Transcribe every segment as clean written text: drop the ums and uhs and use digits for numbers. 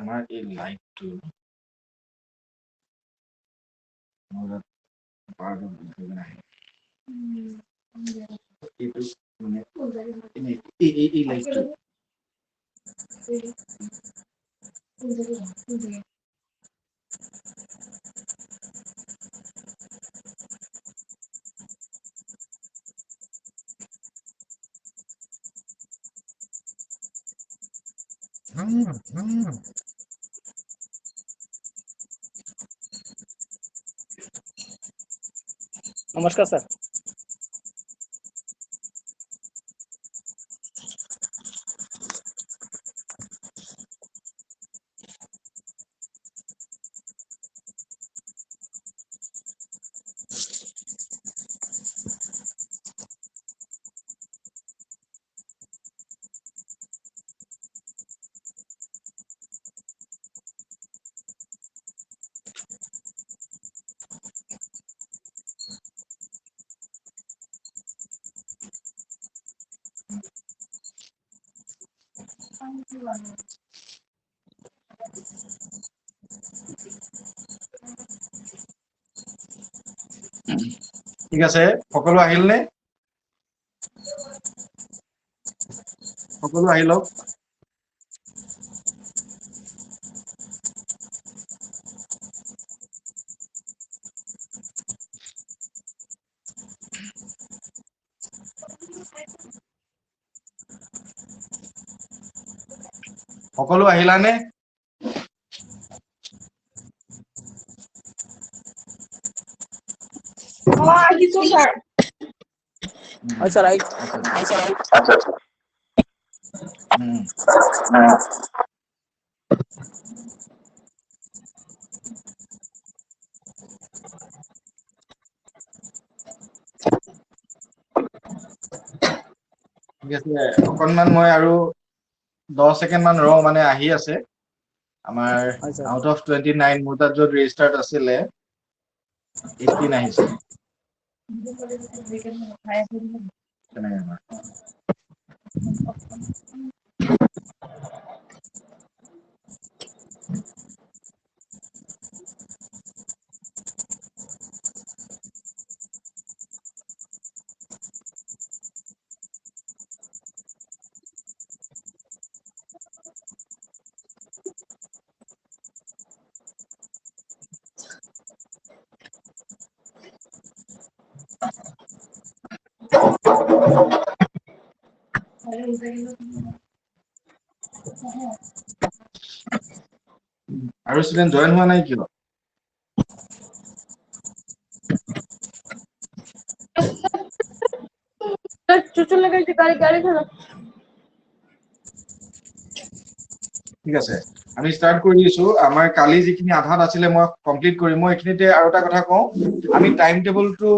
আমাৰ এই লাইটটো নাহে এইটো মানে এই লাইটটো नमस्कार सर। ঠিক আছে সকলো আহিল নে সকলো আহিলক সকলো আহিলানে सर आई ঠিক আছে অকনমান মই আৰু 10 সেকেন্ড মান ৰওঁ মানে আহি আছে আমাৰ আউট অফ 29 মোৰ তাত য'ত ৰেজিষ্টাৰ্ড আছিলে 18 আহিছে আৰু ষ্টুডেন্ট জয়েন হোৱা নাই কিয় চুচু লাগাইছে গাড়ি খেলো ঠিক আছে আমি স্টাৰ্ট কৰি দিছো আমাৰ কালি যিখিনি আধাত আছিলে মই কমপ্লিট কৰিম মই এখিনিতে আৰু এটা কথা কওঁ আমি টাইম টেবুলটো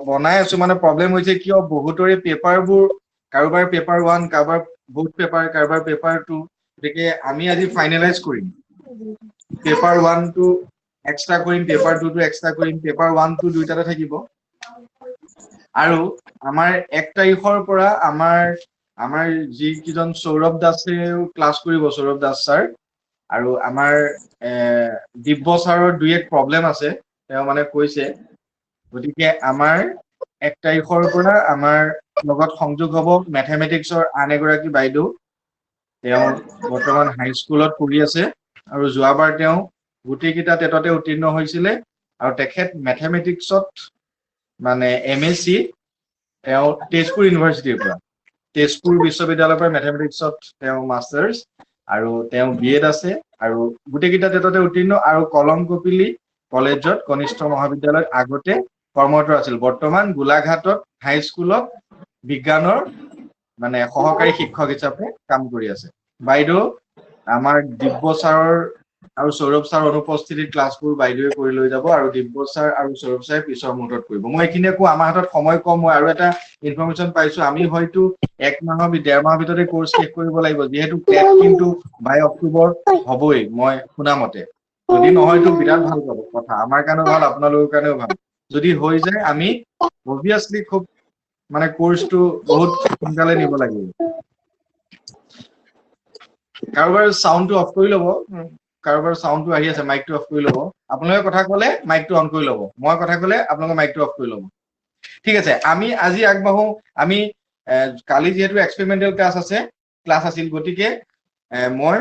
বনাই আছো মানে প্ৰবলেম হৈছে কিয় বহুতৰে পেপাৰবোৰ কাৰোবাৰ পেপাৰ 1 কাৰোবাৰ বহুত পেপাৰ কাৰোবাৰ পেপাৰ 2 গতিকে আমি আজি ফাইনেলাইজ কৰিম পেপাৰ 1 টো এক্সট্ৰা কৰিম পেপাৰ 2 টো এক্সট্ৰা কৰিম পেপাৰ 1 2 দুইটাতে থাকিব আৰু আমাৰ 1 তাৰিখৰ পৰা আমাৰ যি কিজন সৌৰভ দাসেও ক্লাছ কৰিব সৌৰভ দাস ছাৰ আৰু আমাৰ দিব্য ছাৰৰ দুই এক প্ৰবলেম আছে তেওঁ মানে কৈছে গতিকে আমাৰ 1 তাৰিখৰ পৰা আমাৰ লগত সংযোগ হ'ব মেথমেটিক্সৰ আন এগৰাকী বাইদেউ তেওঁ বৰ্তমান হাই স্কুলত পঢ়ি আছে আৰু যোৱাবাৰ তেওঁ গোটেইকেইটা টেটতে উত্তীৰ্ণ হৈছিলে আৰু তেখেত মেথমেটিক্সত মানে এমএসসি তেওঁ তেজপুৰ ইউনিভাৰ্চিটিৰ পৰা তেজপুৰ বিশ্ববিদ্যালয়ৰ পৰা মেথমেটিক্সত তেওঁ মাষ্টাৰ্ছ আৰু তেওঁ বিএড আছে আৰু গোটেইকেইটা টেটতে উত্তীৰ্ণ আৰু কলম কপিলি কলেজত কনিষ্ঠ মহাবিদ্যালয়ত আগতে কৰ্মৰত আছিল বৰ্তমান গোলাঘাটত হাই স্কুলত বিজ্ঞানৰ মানে সহকাৰী শিক্ষক হিচাপে কাম কৰি আছে বাইদেউ আমাৰ দিব্য ছাৰৰ আৰু সৌৰভ ছাৰ অনুপস্থিতিত ক্লাছবোৰ বাইদেৱে কৰি লৈ যাব আৰু দিব্য ছাৰ আৰু সৌৰভ ছাৰে পিছৰ মুহূৰ্তত কৰিব মই এইখিনি একো আমাৰ হাতত সময় কম মই আৰু এটা ইনফৰমেশ্যন পাইছো আমি হয়তো 1 মাহৰ 1.5 মাহৰ ভিতৰতে কোৰ্স শেষ কৰিব লাগিব যেহেতু টেট কিন্তু বাই অক্টোবৰ হ'বই মই শুনা মতে যদি নহয়তো বিৰাট ভাল পাব কথা আমাৰ কাৰণেও ভাল আপোনালোকৰ কাৰণেও ভাল যদি হৈ যায় আমি অবভিয়াসলি খুব মানে কোৰ্সটো বহুত সোনকালে নিব লাগিব কাৰোবাৰ সাউন্ডটো অফ কৰি ল'ব কাৰোবাৰ সাউন্ডটো আহি আছে মাইকটো অফ কৰি ল'ব আপোনালোকে কথা ক'লে মাইকটো অন কৰি ল'ব মই কথা ক'লে আপোনালোকে মাইকটো অফ কৰি ল'ব ঠিক আছে আমি আজি আগবাঢ়ো আমি কালি যেহেতু এক্সপেৰিমেন্টেল ক্লাছ আছিল গতিকে মই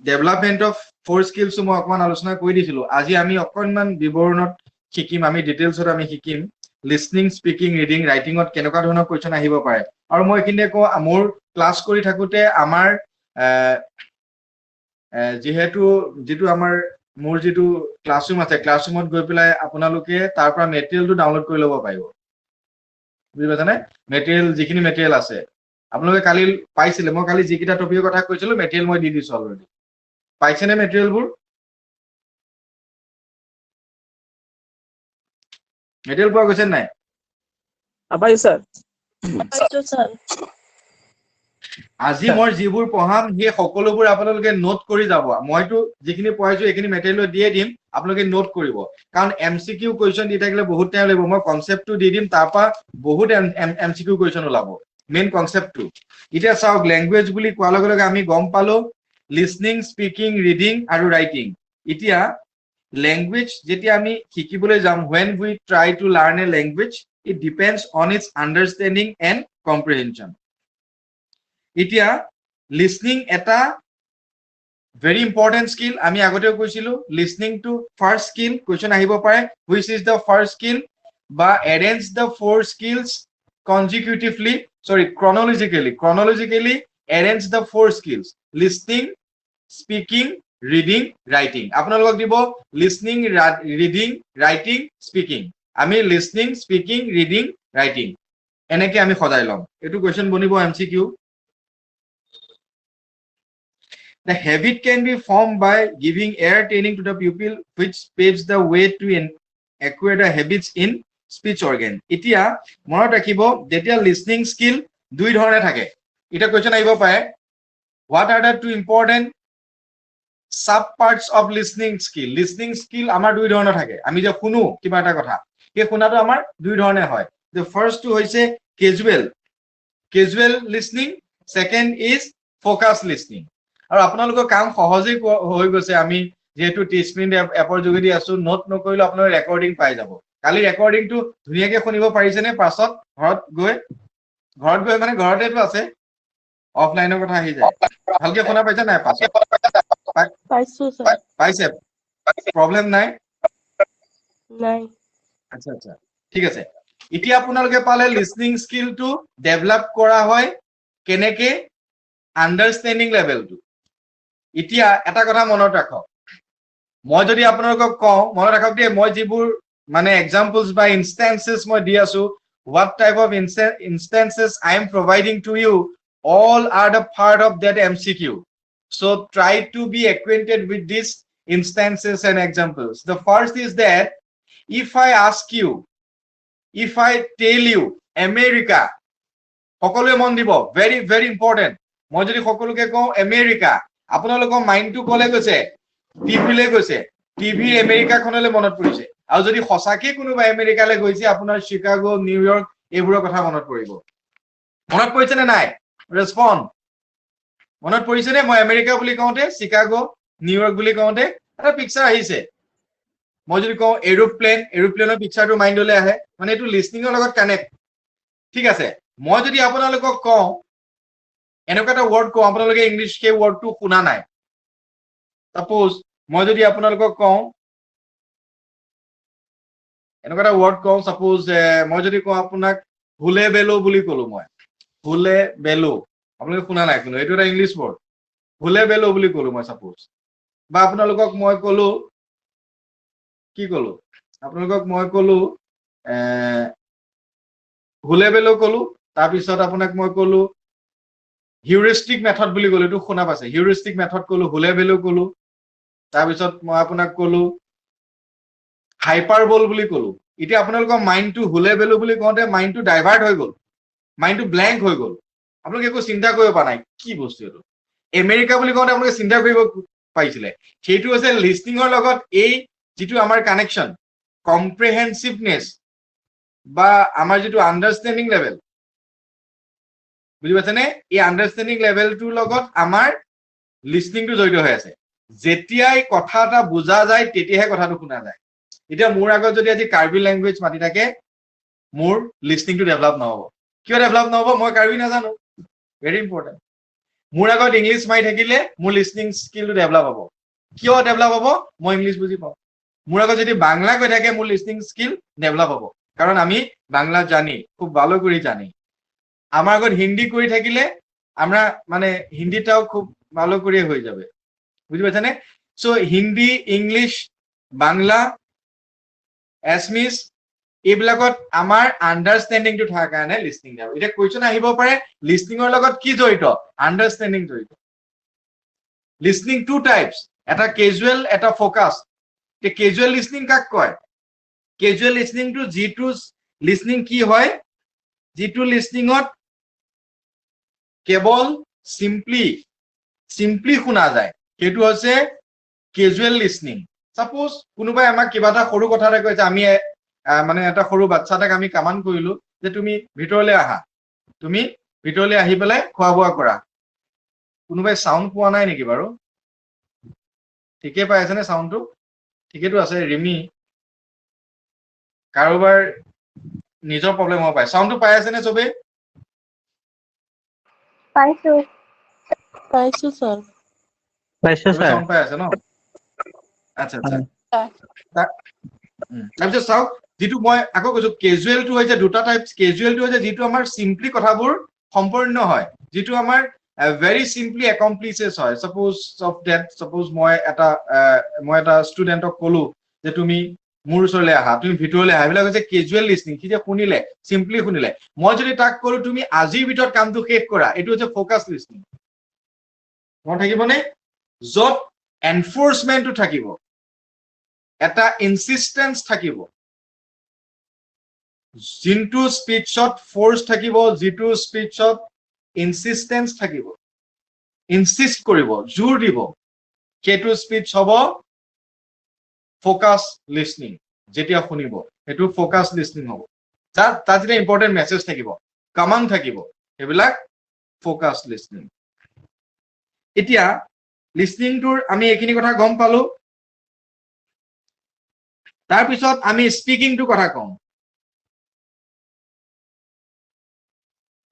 ডেভেলপমেন্ট অফ ফ'ৰ স্কিলছ মই অকমান আলোচনা কৰি দিছিলো আজি আমি অকনমান বিৱৰণত শিকিম আমি ডিটেইলছত আমি শিকিম লিসনিং স্পিকিং ৰিডিং ৰাইটিঙত কেনেকুৱা ধৰণৰ কুৱেশ্যন আহিব পাৰে আৰু মই এইখিনিতে কওঁ মোৰ ক্লাছ কৰি থাকোতে আমাৰ যিটো আমাৰ মোৰ যিটো ক্লাছৰুম আছে ক্লাছৰুমত গৈ পেলাই আপোনালোকে তাৰ পৰা মেটেৰিয়েলটো ডাউনলোড কৰি ল'ব পাৰিব বুজি পাইছানে মেটেৰিয়েল যিখিনি মেটেৰিয়েল আছে আপোনালোকে কালি পাইছিলে মই কালি যিকেইটা টপিকৰ কথা কৈছিলো মেটেৰিয়েল মই দি দিছো অলৰেডি পাইছেনে মেটেৰিয়েলবোৰ মেটেৰিয়েল পোৱা গৈছে নাই পাইছো স্যাৰ পাইছো স্যাৰ আজি মই যিবোৰ পঢ়াম সেই সকলোবোৰ আপোনালোকে নোট কৰি যাব মইতো যিখিনি পঢ়াইছো এইখিনি মেটেৰিয়েল দিয়ে দিম আপোনালোকে নোট কৰিব কাৰণ এমসিকিউ কোৱেশ্চন দি থাকিলে বহুত টাইম লাগিব মই কনসেপ্টটো দি দিম তাৰ পৰা বহুত এমসিকিউ কোৱেশ্চন ওলাব মেইন কনসেপ্টটো এতিয়া চাওক ল্যাঙ্গুৱেজ বুলি কোৱাৰ লগে লগে আমি গম পালো লিসনিং স্পিকিং ৰিডিং আৰু ৰাইটিং এতিয়া ল্যাঙ্গুৱেজ যেতিয়া আমি শিকিবলৈ যাম when we try to learn a language it depends on its understanding and comprehension এতিয়া লিসনিং এটা very important skill আমি আগতেও কৈছিলো listening to first skill question আহিব পাৰে which is the first skill বা arrange the four skills chronologically arrange the four skills listening speaking reading writing আপোনালোকক দিব listening reading writing speaking আমি listening speaking reading writing এনেকে আমি সদায় লম এটো কোৱেশ্চন বনিব MCQ The habit can be formed by giving air training to the pupil, which paves the way to acquire the habits in speech organ. Itia মনত ৰাখিব যেতিয়া listening skill দুই ধৰণে থাকে এটা কোৱেশ্চন আহিব পাৰে what are the two important sub parts of listening skill আমাৰ দুই ধৰণৰ থাকে আমি যে শুনো কিবা এটা কথা এই শুনাটো আমাৰ দুই ধৰণে হয় the first to হৈছে casual listening second is focused listening আৰু আপোনালোকৰ কাম সহজেই হৈ গৈছে আমি যেহেতু 30 মিনিট এপৰ যোগেদি আছো নোট নকৰিলে আপোনালোকে ৰেকৰ্ডিং পাই যাব কালি ৰেকৰ্ডিংটো ধুনীয়াকৈ শুনিব পাৰিছেনে পাছত ঘৰত গৈ মানে ঘৰতেটো আছে অফলাইনৰ কথা আহি যায় ভালকে শুনা পাইছে নাই পাছত পাইছো স্যাৰ পাইছে প্ৰবলেম নাই নাই আচ্ছা ঠিক আছে এতিয়া আপোনালোকে পালে লিসনিং স্কিলটো ডেভেলপ কৰা হয় কেনেকে আন্ডাৰষ্টেণ্ডিং লেভেলটো এতিয়া এটা কথা মনত ৰাখক মই যদি আপোনালোকক কওঁ মনত ৰাখক দেই মই যিবোৰ মানে এক্সাম্পলস বা ইনষ্টেন্সেস মই দি আছো what type of instances I am providing to you all are the part of that MCQ so try to be acquainted with these instances and examples the first is that if I tell you America সকলোৱে মন দিব very very important মই যদি সকলোকে কওঁ America আপোনালোকৰ মাইন্ডটো কলে গৈছে টিভিলে গৈছে টিভি আমেৰিকাখনলৈ মনত পৰিছে আৰু যদি সঁচাকে কোনোবা আমেৰিকালৈ গৈছে আপোনাৰ চিকাগো নিউয়ৰ্ক এইবোৰৰ কথা মনত পৰিছে নে নাই ৰেসপন্ড মনত পৰিছে নে মই আমেৰিকা বুলি কওঁতে চিকাগো নিউয়ৰ্ক বুলি কওঁতে এটা পিকচাৰ আহিছে মই যদি কওঁ এৰোপ্লেনৰ পিকচাৰটো মাইন্ডলৈ আহে মানে এইটো লিসনিংৰ লগত কানেক্ট ঠিক আছে মই যদি আপোনালোকক কওঁ এনেকুৱা এটা ওয়াৰ্ড কওঁ আপোনালোকে ইংলিশ সেই ওয়াৰ্ডটো শুনা নাই সাপোজ মই যদি আপোনালোকক কওঁ এনেকুৱা এটা ওয়ার্ড কওঁ সাপোজ মই যদি কওঁ আপোনাক হুলে বেলো বুলি কলো মই হুলে বেলো আপোনালোকে শুনা নাই কিন্তু এইটো এটা ইংলিশ ওয়ার্ড হুলে বেলো বুলি কলো মই সাপোজ বা আপোনালোকক মই কলো কি কলো আপোনালোকক মই কলো হুলে বেলো কলো তাৰ পিছত আপোনাক মই কলো হিউৰিষ্টিক মেথড বুলি কলো এটো শুনা পাইছে হিউৰিষ্টিক মেথড কলো হুলে বেলো কলো তাৰ পিছত মই আপোনাক কলো হাইপাৰবল বুলি কলো এতিয়া আপোনালোকৰ মাইন্ডটো হুলে বেলো বুলি কওঁতে মাইন্ডটো ডাইভাৰ্ট হৈ গল মাইন্ডটো ব্ল্যাঙ্ক হৈ গল আপোনালোকে একো চিন্তা কৰিব পৰা নাই কি বস্তু এটো আমেৰিকা বুলি কওঁতে আপোনালোকে চিন্তা কৰিব পাইছিলে সেইটো হৈছে লিসনিংৰ লগত এই যেটো আমাৰ কানেকশন কম্প্ৰিহেনসিভনেস বা আমাৰ যেটো আন্ডাৰষ্টেণ্ডিং লেভেল বুজি পাইছেনে এই আন্ডাৰষ্টেণ্ডিং লেভেলটোৰ লগত আমাৰ লিসনিংটো জড়িত হৈ আছে যেতিয়াই কথা এটা বুজা যায় তেতিয়াহে কথাটো শুনা যায় এতিয়া মোৰ আগত যদি আজি কাৰ্বি ল্যাঙ্গুৱেজ মাতি থাকে মোৰ লিসনিংটো ডেভেলপ নহব কিয় ডেভেলপ নহব মই কাৰ্বি নাজানো ভেৰি ইম্পৰ্টেন্ট মোৰ আগত ইংলিছ মাৰি থাকিলে মোৰ লিসনিং স্কিলটো ডেভেলপ হ'ব কিয় ডেভেলপ হ'ব মই ইংলিছ বুজি পাওঁ মোৰ আগত যদি বাংলা কৈ থাকে মোৰ লিসনিং স্কিল ডেভেলপ হ'ব কারণ আমি বাংলা জানি খুব ভালো করে জানি আমার আগত হিন্দি করে থাকিলে আমরা মানে হিন্দিটাও খুব ভালো করে হয়ে যাবে বুঝতে পারছেন সো হিন্দি ইংলিশ বাংলা এসমিস এইবিলাকত আমাৰ আন্ডাৰষ্টেণ্ডিংটো থকাৰ কাৰণে লিসনিং যাব এটা কোৱেশ্চন আহিব পাৰে লিসনিংৰ লগত কি জড়িত আন্ডাৰষ্টেণ্ডিং জড়িত লিসনিং টু টাইপস এটা ক্যাজুয়াল এটা ফোকাস তে ক্যাজুয়াল লিসনিং কাক কয় casual listening to G two listening কি হয় জিটু লিসনিংত কেৱল সিম্পলি শুনা যায় সেইটো হৈছে ক্যাজুয়াল লিসনিং সাপোজ কোনোবাই আমাক কিবা এটা সৰু কথা এটা কৈছে আমি মানে এটা সৰু বাচ্চা এটাক আমি কামান কৰিলো যে তুমি ভিতৰলৈ আহা তুমি ভিতৰলৈ আহি পেলাই খোৱা বোৱা কৰা কোনোবাই সাউন্ড পোৱা নাই নেকি বাৰু ঠিকে পাই আছে নে সাউন্ডটো ঠিকেটো আছে ৰিমি কাৰোবাৰ নিজৰ প্ৰবলেম হ'ব পাৰে সাউন্ডটো পাই আছে নে সবে পাইছো স্যাৰ পাইছো সবে স্যাৰ সাউন্ড পাই আছে ন আচ্ছা আচ্ছা তাৰপিছত চাওক যেটো মই আকৌ কৈছো ক্যাজুয়ালটো হৈছে দুটা টাইপস ক্যাজুয়ালটো হৈছে যেটো আমাৰ সিম্পলি কথাবোৰ সম্পূৰ্ণ হয় যেটো আমাৰ very simply accomplishes হয় suppose মই এটা ষ্টুডেন্টক কলো যে তুমি মোৰ ওচৰলৈ আহা তুমি ভিতৰলৈ আহা এইবিলাক হৈছে ক্যাজুয়াল লিসনিং কি যে শুনিলে সিম্পলি শুনিলে মই যদি তাক কলো তুমি আজিৰ ভিতৰত কামটো শেষ কৰা এটো হৈছে ফোকাস লিসনিং মন থাকিবনে যত এনফোর্সমেন্টটো থাকিব এটা ইনসিস্টেন্স থাকিব জিনটো স্পিচত ফোর্স থাকিব যেটো স্পিচত ইনসিস্টেন্স থাকিব ইনসিস্ট কৰিব জোৰ দিব কেটো স্পিচ হ'ব ফোকাস লিসনিং যেতিয়া শুনিব এটো ফোকাস লিসনিং হ'ব তাত যেটা ইম্পৰ্টেন্ট মেসেজ থাকিব কমান্ড থাকিব এবিলাক ফোকাস লিসনিং এতিয়া লিসনিং টুৰ আমি এখিনি কথা গম পালো তাৰ পিছত আমি স্পিকিং টু কথা কম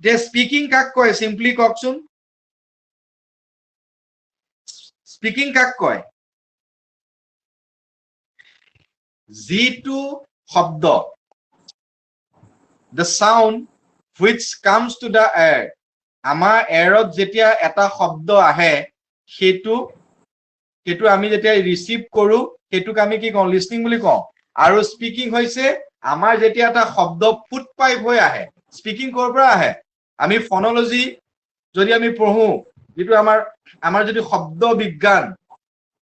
যে স্পিকিং কাক কয় সিম্পলি কওকচোন স্পিকিং কাক কয় যিটো শব্দ the sound which comes to the air আমাৰ এৰত যেতিয়া এটা শব্দ আহে হেতু আমি যেতিয়া ৰিসিভ কৰো হেতুক আমি কি কওঁ লিসনিং বুলি কওঁ আৰু স্পিকিং হৈছে আমাৰ যেতিয়া এটা শব্দ ফুট পাইপ হৈ আহে স্পিকিং কৰ পৰা আহে আমি ফনোলজি যদি আমি পঢ়ো যেটো আমাৰ যদি শব্দ বিজ্ঞান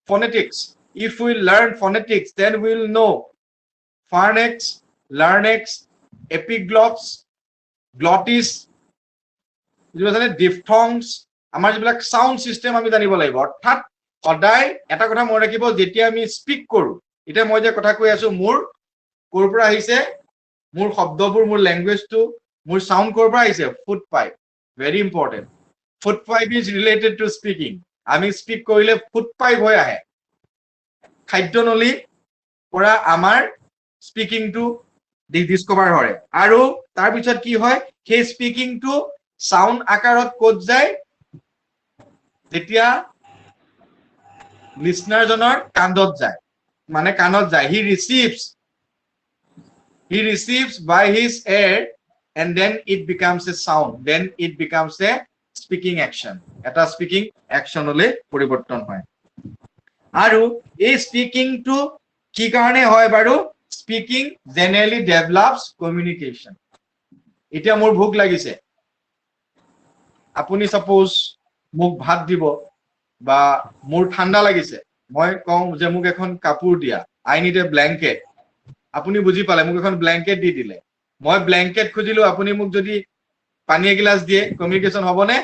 phonetics if we learn phonetics then we will know pharynx larynx epiglottis glottis diphthongs আমাৰ যিবিলাক সাউন্ড সিস্টেম আমি জানিব লাগিব অৰ্থাৎ সদায় এটা কথা মন ৰাখিব যেতিয়া আমি স্পিক কৰো এটা মই যে কথা কৈ আছো মোৰ কৰ পৰা আহিছে মোৰ শব্দবোৰ মোৰ ল্যাঙ্গুৱেজটো মোৰ সাউন্ড কৰ পৰা আহিছে foot pipe very important foot pipe is related to speaking আমি স্পিক কৰিলে ফুট পাইপ হৈ আহে খাদ্যনলী পৰা আমাৰ স্পিকিংটো ডিসকভাৰ হয় আৰু তাৰ পিছত কি হয় সেই স্পিকিংটো সাউন্ড আকাৰত কোড যায় যেতিয়া লিসনাৰ জনৰ কাণত যায় মানে কাণত যায় he receives by his ear and then it becomes a sound then it becomes a speaking action এটা স্পিকিং অ্যাকশনলৈ পৰিৱৰ্তন হয় আৰু এই স্পিকিং টু কি কাৰণে হয় বাৰু স্পিকিং জেনাৰেলি ডেভেলপস কমিউনিকেশন এতিয়া মোৰ ভোক লাগিছে আপুনি সাপোজ মোক ভাত দিব বা মোৰ ঠান্ডা লাগিছে মই কওঁ যে মোক এখন কাপোৰ দিয়া আই নিড এ ব্ল্যাঙ্কেট আপুনি বুজি পালে মোক এখন ব্ল্যাঙ্কেট দি দিলে মই ব্ল্যাঙ্কেট খুজিলো আপুনি মোক যদি পানী এগিলাস দিয়ে কমিউনিকেশন হ'বনে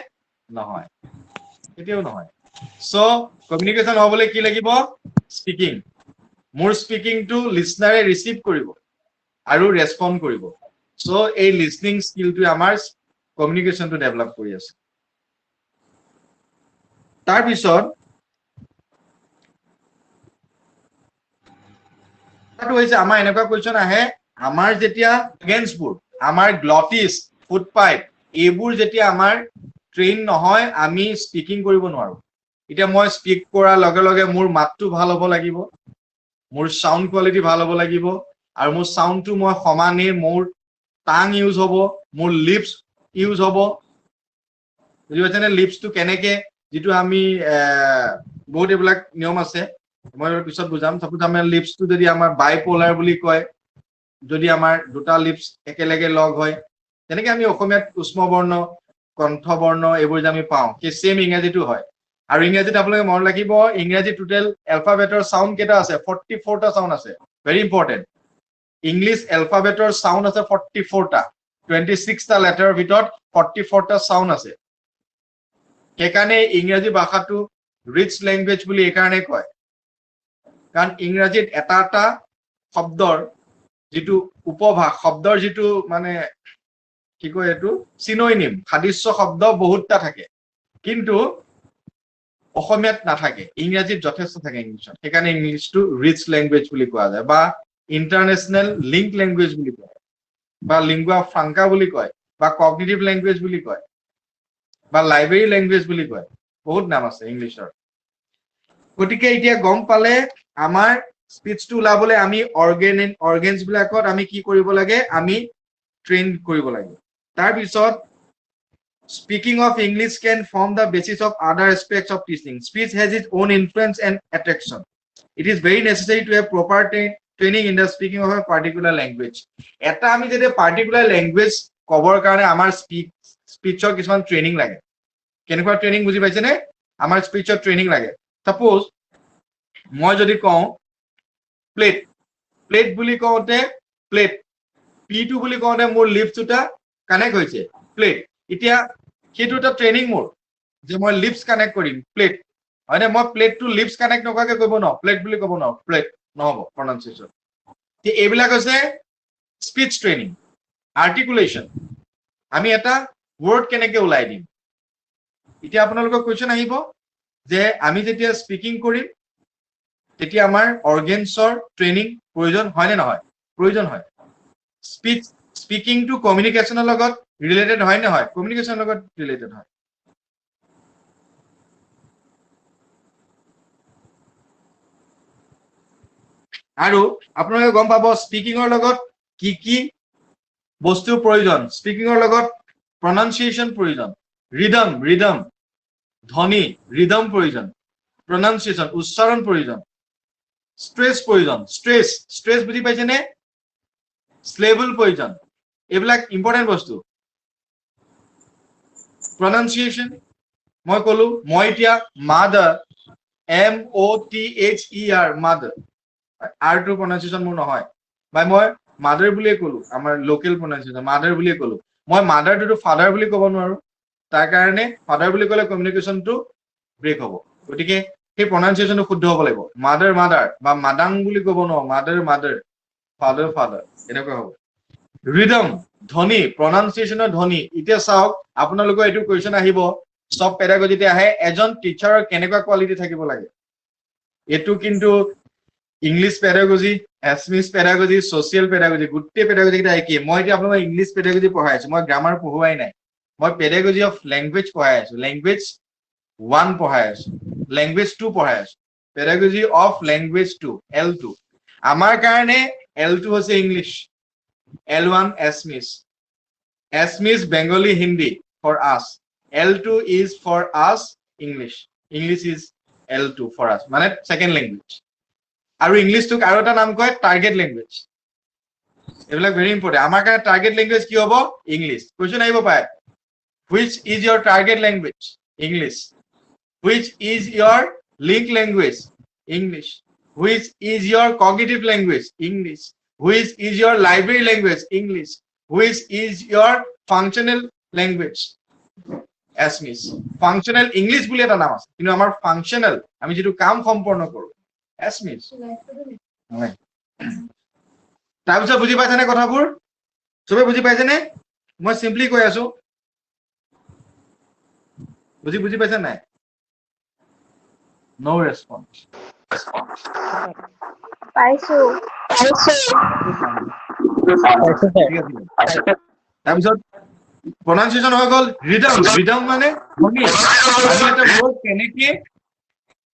নহয় এতিয়াও নহয় সো কমিউনিকেশন হ'বলৈ কি লাগিব স্পিকিং মোৰ স্পিকিং টু লিসনাৰে ৰিসিভ কৰিব আৰু ৰেসপন্ড কৰিব সো এই লিসনিং স্কিলটো আমাৰ কমিউনিকেশনটো ডেভেলপ কৰি আছে তাৰ পিছত কথাটো হৈছে আমাৰ এনেকুৱা কোৱেশ্চন আহে আমাৰ যেতিয়া অৰ্গেনছবোৰ আমাৰ গ্লটিছ ফুড পাইপ এইবোৰ যেতিয়া আমাৰ ট্ৰেইন নহয় আমি স্পিকিং কৰিব নোৱাৰো এতিয়া মই স্পিক কৰাৰ লগে লগে মোৰ মাতটো ভাল হ'ব লাগিব মোৰ সাউন্ড কোৱালিটি ভাল হ'ব লাগিব আৰু মোৰ সাউন্ডটো মই সমানে মোৰ টাং ইউজ হ'ব মোৰ লিপস ইউজ হ'ব বুজি পাইছেনে লিপসটো কেনেকে যেটো আমি বহুত এইবিলাক নিয়ম আছে মই পিছত বুজাম সাপোজ আমাৰ লিপসটো যদি আমাৰ বাইপোলাৰ বুলি কয় যদি আমাৰ দুটা লিপস একেলগে লগ হয় তেনেকে আমি অসমীয়াত উষ্ম বৰ্ণ কণ্ঠ বৰ্ণ এইবোৰ যে আমি পাওঁ কি সেম ইংৰাজীটো হয় আৰু ইংৰাজীত আপোনালোকে মন লাগিব ইংৰাজী টোটেল এলফাবেটৰ সাউন্ড কেইটা আছে 44 টা সাউন্ড আছে ভেৰি ইম্পৰ্টেন্ট ইংলিছ এলফাবেটৰ সাউন্ড আছে 44 টা 26 টা লেটাৰৰ ভিতৰত 44 টা সাউন্ড আছে সেইকাৰণে ইংৰাজী ভাষাটো ৰিচ ল্যাঙ্গুৱেজ বুলি এইকাৰণে কয় কাৰণ ইংৰাজীত এটা এটা শব্দৰ যেটো উপভাষ শব্দৰ যেটো মানে কি কয় এটো সিনোনিম সাদৃশ্য শব্দ বহুতটা থাকে কিন্তু অসমীয়াত নাথাকে ইংৰাজীত যথেষ্ট থাকে ইংলিছত সেইকাৰণে ইংলিছটো ৰিচ ল্যাঙ্গুৱেজ বুলি কোৱা যায় বা ইন্টাৰনেশনাল লিংক ল্যাঙ্গুৱেজ বুলি কয় বা লিংগুয়া ফ্ৰাংকা বুলি কয় বা কগনিটিভ ল্যাঙ্গুৱেজ বুলি কয় বা লাইব্ৰেৰী ল্যাঙ্গুৱেজ বুলি কয় বহুত নাম আছে ইংলিছৰ গতিকে এতিয়া গম পালে আমাৰ স্পিচটো ওলাবলে আমি অৰ্গেনছ বিলাকত আমি কি কৰিব লাগে আমি ট্ৰেইন কৰিব লাগে তাৰ পিছত speaking of English can form the basis of other aspects of teaching speech has its own influence and attraction it is very necessary to have proper training in the speaking of a particular language এটা আমি যদি particular language কবৰ কাৰণে আমাৰ স্পিচৰ কিছুমান training লাগে কেনেকুৱা training বুজি পাইছে নে আমাৰ স্পিচৰ ট্ৰেইনিং লাগে সাপোজ মই যদি কওঁ প্লেট প্লেট বুলি কওঁতে প্লেট পি2 বুলি কওঁতে মোৰ লিপস দুটা কানেক্ট হৈছে প্লেট এতিয়া সেইটো এটা ট্ৰেইনিং মোৰ যে মই লিপস কানেক্ট কৰিম প্লেট হয়নে মই প্লেটটো লিপস কানেক্ট নকৰাকে কৰিব ন প্লেট বুলি ক'ব ন প্লেট নহব প্ৰনাউন্সিয়েচন তে এইবিলাক হৈছে স্পিচ ট্ৰেইনিং আৰ্টিকুলেশন আমি এটা ওয়াৰ্ড কেনেকে ওলাই দিম এতিয়া আপোনালোকৰ কোৱেশ্চন আহিব যে আমি যেতিয়া স্পিকিং কৰিম তেতিয়া আমাৰ অৰ্গেনছৰ ট্ৰেইনিং প্ৰয়োজন হয় নে নহয় প্ৰয়োজন হয় স্পিকিং টু কমিউনিকেশনৰ লগত ৰিলেটেড হয় নে হয় কমিউনিকেশনৰ লগত ৰিলেটেড হয় আৰু আপোনালোকে গম পাব স্পিকিংৰ লগত কি কি বস্তুৰ প্ৰয়োজন স্পিকিংৰ লগত pronunciation প্ৰয়োজন ৰিদম ধ্বনি ৰিদম প্ৰয়োজন pronunciation উচ্চাৰণ প্ৰয়োজন স্ট্ৰেস প্ৰয়োজন স্ট্ৰেস বুজি পাইছে নে স্লেবল প্ৰয়োজন এইবিলাক ইম্পৰ্টেন্ট বস্তু pronunciation মই কলো মই এতিয়া mother MOTHER mother R to pronunciation মোৰ নহয় বাই মই mother বুলিয়ে কলো আমাৰ লোকেল pronunciation mother বুলিয়ে কলো মই mother to father বুলি ক'ব নোৱাৰো তাৰ কাৰণে father বুলি ক'লে কমিউনিকেশনটো ব্ৰেক হ'ব গতিকে সেই pronunciationটো শুদ্ধ হ'ব লাগিব mother বা মাদাং বুলি ক'ব নোৱাৰো mother father এনেকুৱা হ'ব ৰিদম ধ্বনি pronunciationৰ ধ্বনি এতিয়া চাওক আপোনালোকৰ এইটো কোৱেশ্চন আহিব সব পেডাগজিতে আহে এজন টিচাৰৰ কেনেকুৱা কোৱালিটি থাকিব লাগে এটো কিন্তু ইংলিশ পেডাগজি এছমিছ পেডাগজি সোশিয়াল পেডাগজি গুটে পেডাগজি কিটা একে মই এতিয়া আপোনাক ইংলিশ পেডাগজি পঢ়াই আছো মই গ্ৰামাৰ পঢ়ুৱাই নাই মই পেডাগজি অফ ল্যাঙ্গুৱেজ পঢ়াই আছো ল্যাঙ্গুৱেজ 1 পঢ়াই আছো ল্যাঙ্গুৱেজ 2 পঢ়াই আছো পেডাগজি অফ ল্যাঙ্গুৱেজ 2 L2 আমাৰ কাৰণে L2 হৈছে English L1 Assamese Bengali Hindi for us L2 is for us English is L2 for us মানে second language আৰু ইংলিশ টুক আৰু এটা নাম কয় টাৰ্গেট ল্যাঙ্গুৱেজ এইবিলাক ভেৰি ইম্পৰ্টেন্ট আমাৰ কাৰণে টাৰ্গেট ল্যাঙ্গুৱেজ কি হ'ব ইংলিশ কোৱেশ্চন আহিব পাৰে which is your target language English which is your link language English which is your cognitive language English which is your library language English which is your functional language Assamese functional English বুলি এটা নাম আছে কিন্তু আমাৰ functional আমি যেটো কাম সম্পূৰ্ণ কৰো Assamese হয় তাৰপিছত বুজি পাইছে নে কথাবোৰ সবে বুজি পাইছে নে মই সিম্পলি কৈ আছো বুজি পাইছে নাই No response. পাইছো ঠিক আছে তাৰপিছত pronunciation হৈ গ'ল rhythm মানে ধ্বনি আমি এটা word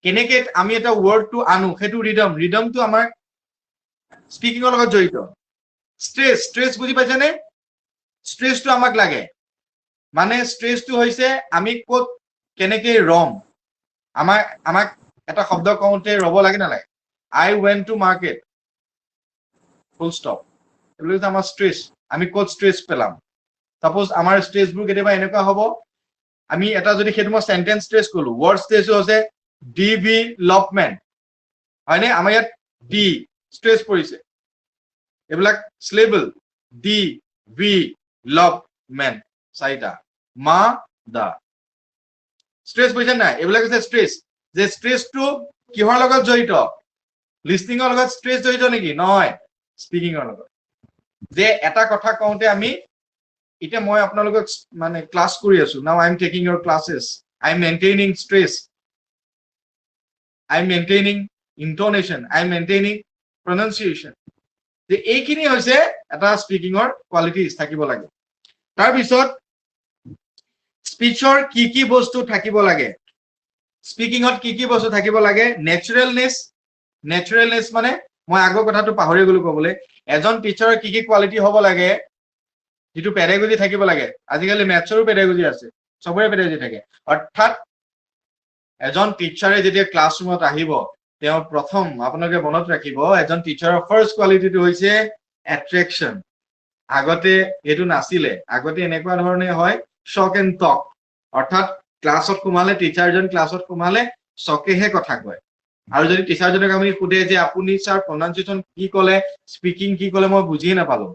কেনেকে আমি এটা word টো আনো সেইটো rhythmটো আমাৰ স্পিকিংৰ লগত জড়িত stress বুজি পাইছানে স্ট্ৰেছটো আমাক লাগে মানে স্ট্ৰেছটো হৈছে আমি ক'ত কেনেকে ৰম আমাক এটা শব্দ কওঁতে ৰব লাগে নালাগে I went to market full stop এইটো হৈছে আমাৰ স্ট্ৰেছ আমি ক'ত স্ট্ৰেছ পেলাম সাপোজ আমাৰ স্ট্ৰেছবোৰ কেতিয়াবা এনেকুৱা হ'ব আমি এটা যদি সেইটো মই সেন্টেন্স স্ট্ৰেছ কলো ওয়াৰ্ড স্ট্ৰেছটো হৈছে ডেভেলপমেন্ট হয়নে আমাৰ ইয়াত ডি স্ট্ৰেছ পৰিছে এইবিলাক স্লেবল ডেভেলপমেন্ট চাৰিটা মা দা স্ট্ৰেছ পৰিছে নাই এইবিলাক হৈছে স্ট্ৰেছ যে স্ট্ৰেছটো কিহৰ লগত জড়িত লিসনিংৰ লগত স্ট্ৰেছ জড়িত নেকি নহয় স্পিকিংৰ লগত যে এটা কথা কওঁতে আমি এতিয়া মই আপোনালোকক মানে ক্লাস কৰি আছো now I am taking your classes I am maintaining stress I am maintaining intonation I am maintaining pronunciation যে এইখিনি হৈছে এটা স্পিকিংৰ কোৱালিটিজ থাকিব লাগে তাৰ পিছত স্পিচৰ কি বস্তু থাকিব লাগে স্পিকিংত কি বস্তু থাকিব লাগে নেচাৰেলনেস মানে মই আগৰ কথাটো পাহৰি গলো ক'বলৈ এজন টিচাৰৰ কি কোৱালিটি হ'ব লাগে যেটো পেডাগজি থাকিব লাগে আজিকালি মেথছৰো পেডাগজি আছে সবৰে পেডাগজি থাকে অৰ্থাৎ এজন টিচাৰে যেতিয়া ক্লাছৰুমত আহিব তেওঁ প্ৰথম আপোনালোকে মনত ৰাখিব এজন টিচাৰৰ ফাৰ্স্ট কোৱালিটিটো হৈছে এট্ৰেকশন আগতে এটো নাছিলে আগতে এনেকুৱা ধৰণে হয় শক এণ্ড টক অৰ্থাৎ ক্লাছত সোমালে টিচাৰজন ক্লাছত সোমালে চকেহে কথা কয় আৰু যদি টিচাৰজনক আমি সুধে যে আপুনি স্যাৰ প্ৰনাউন্সিয়েচন কি ক'লে স্পিকিং কি ক'লে মই বুজিয়ে নাপালো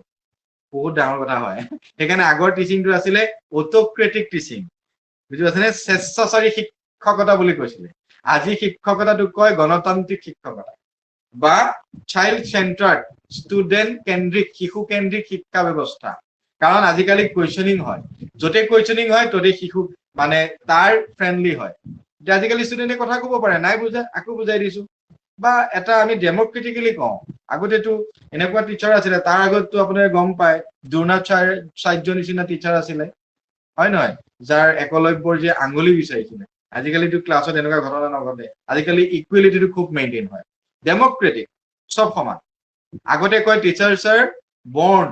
বহুত ডাঙৰ কথা হয় সেইকাৰণে আগৰ টিচিংটো আছিলে অটোক্ৰেটিক টিচিং বুজি পাইছেনে স্বেচ্ছাচাৰী শিক্ষকতা বুলি কৈছিলে আজি শিক্ষকতাটো কয় গণতান্ত্ৰিক শিক্ষকতা বা চাইল্ড সেন্টাৰ্ড ষ্টুডেন্ট কেন্দ্ৰিক শিশু কেন্দ্ৰিক শিক্ষা ব্যৱস্থা কাৰণ আজিকালি কোৱেশ্চনিং হয় যতে কোৱেশ্চনিং হয় ততে শিশু মানে তাৰ ফ্ৰেন্ডলি হয় আজিকালি ষ্টুডেন্টে কথা ক'ব পাৰে নাই বুজা আকো বুজাই দিছো বা এটা আমি ডেমক্ৰেটিক্যালি কওঁ আগতেটো এনেকুৱা টিচাৰ আছিলে তাৰ আগতটো আপোনাৰ গম পায় দ্ৰোণাচাৰ্য নিচিনা টিচাৰ আছিলে হয় নহয় যাৰ একলব্যৰ যে আঙুলি বিচাৰিছিলে আজিকালিটো ক্লাছত এনেকুৱা ঘটনা নঘটে আজিকালি ইকুৱেলিটিটো খুব মেইনটেইন হয় ডেমক্ৰেটিক সব সমান আগতে কয় টিচাৰ্ছ আৰ বৰ্ন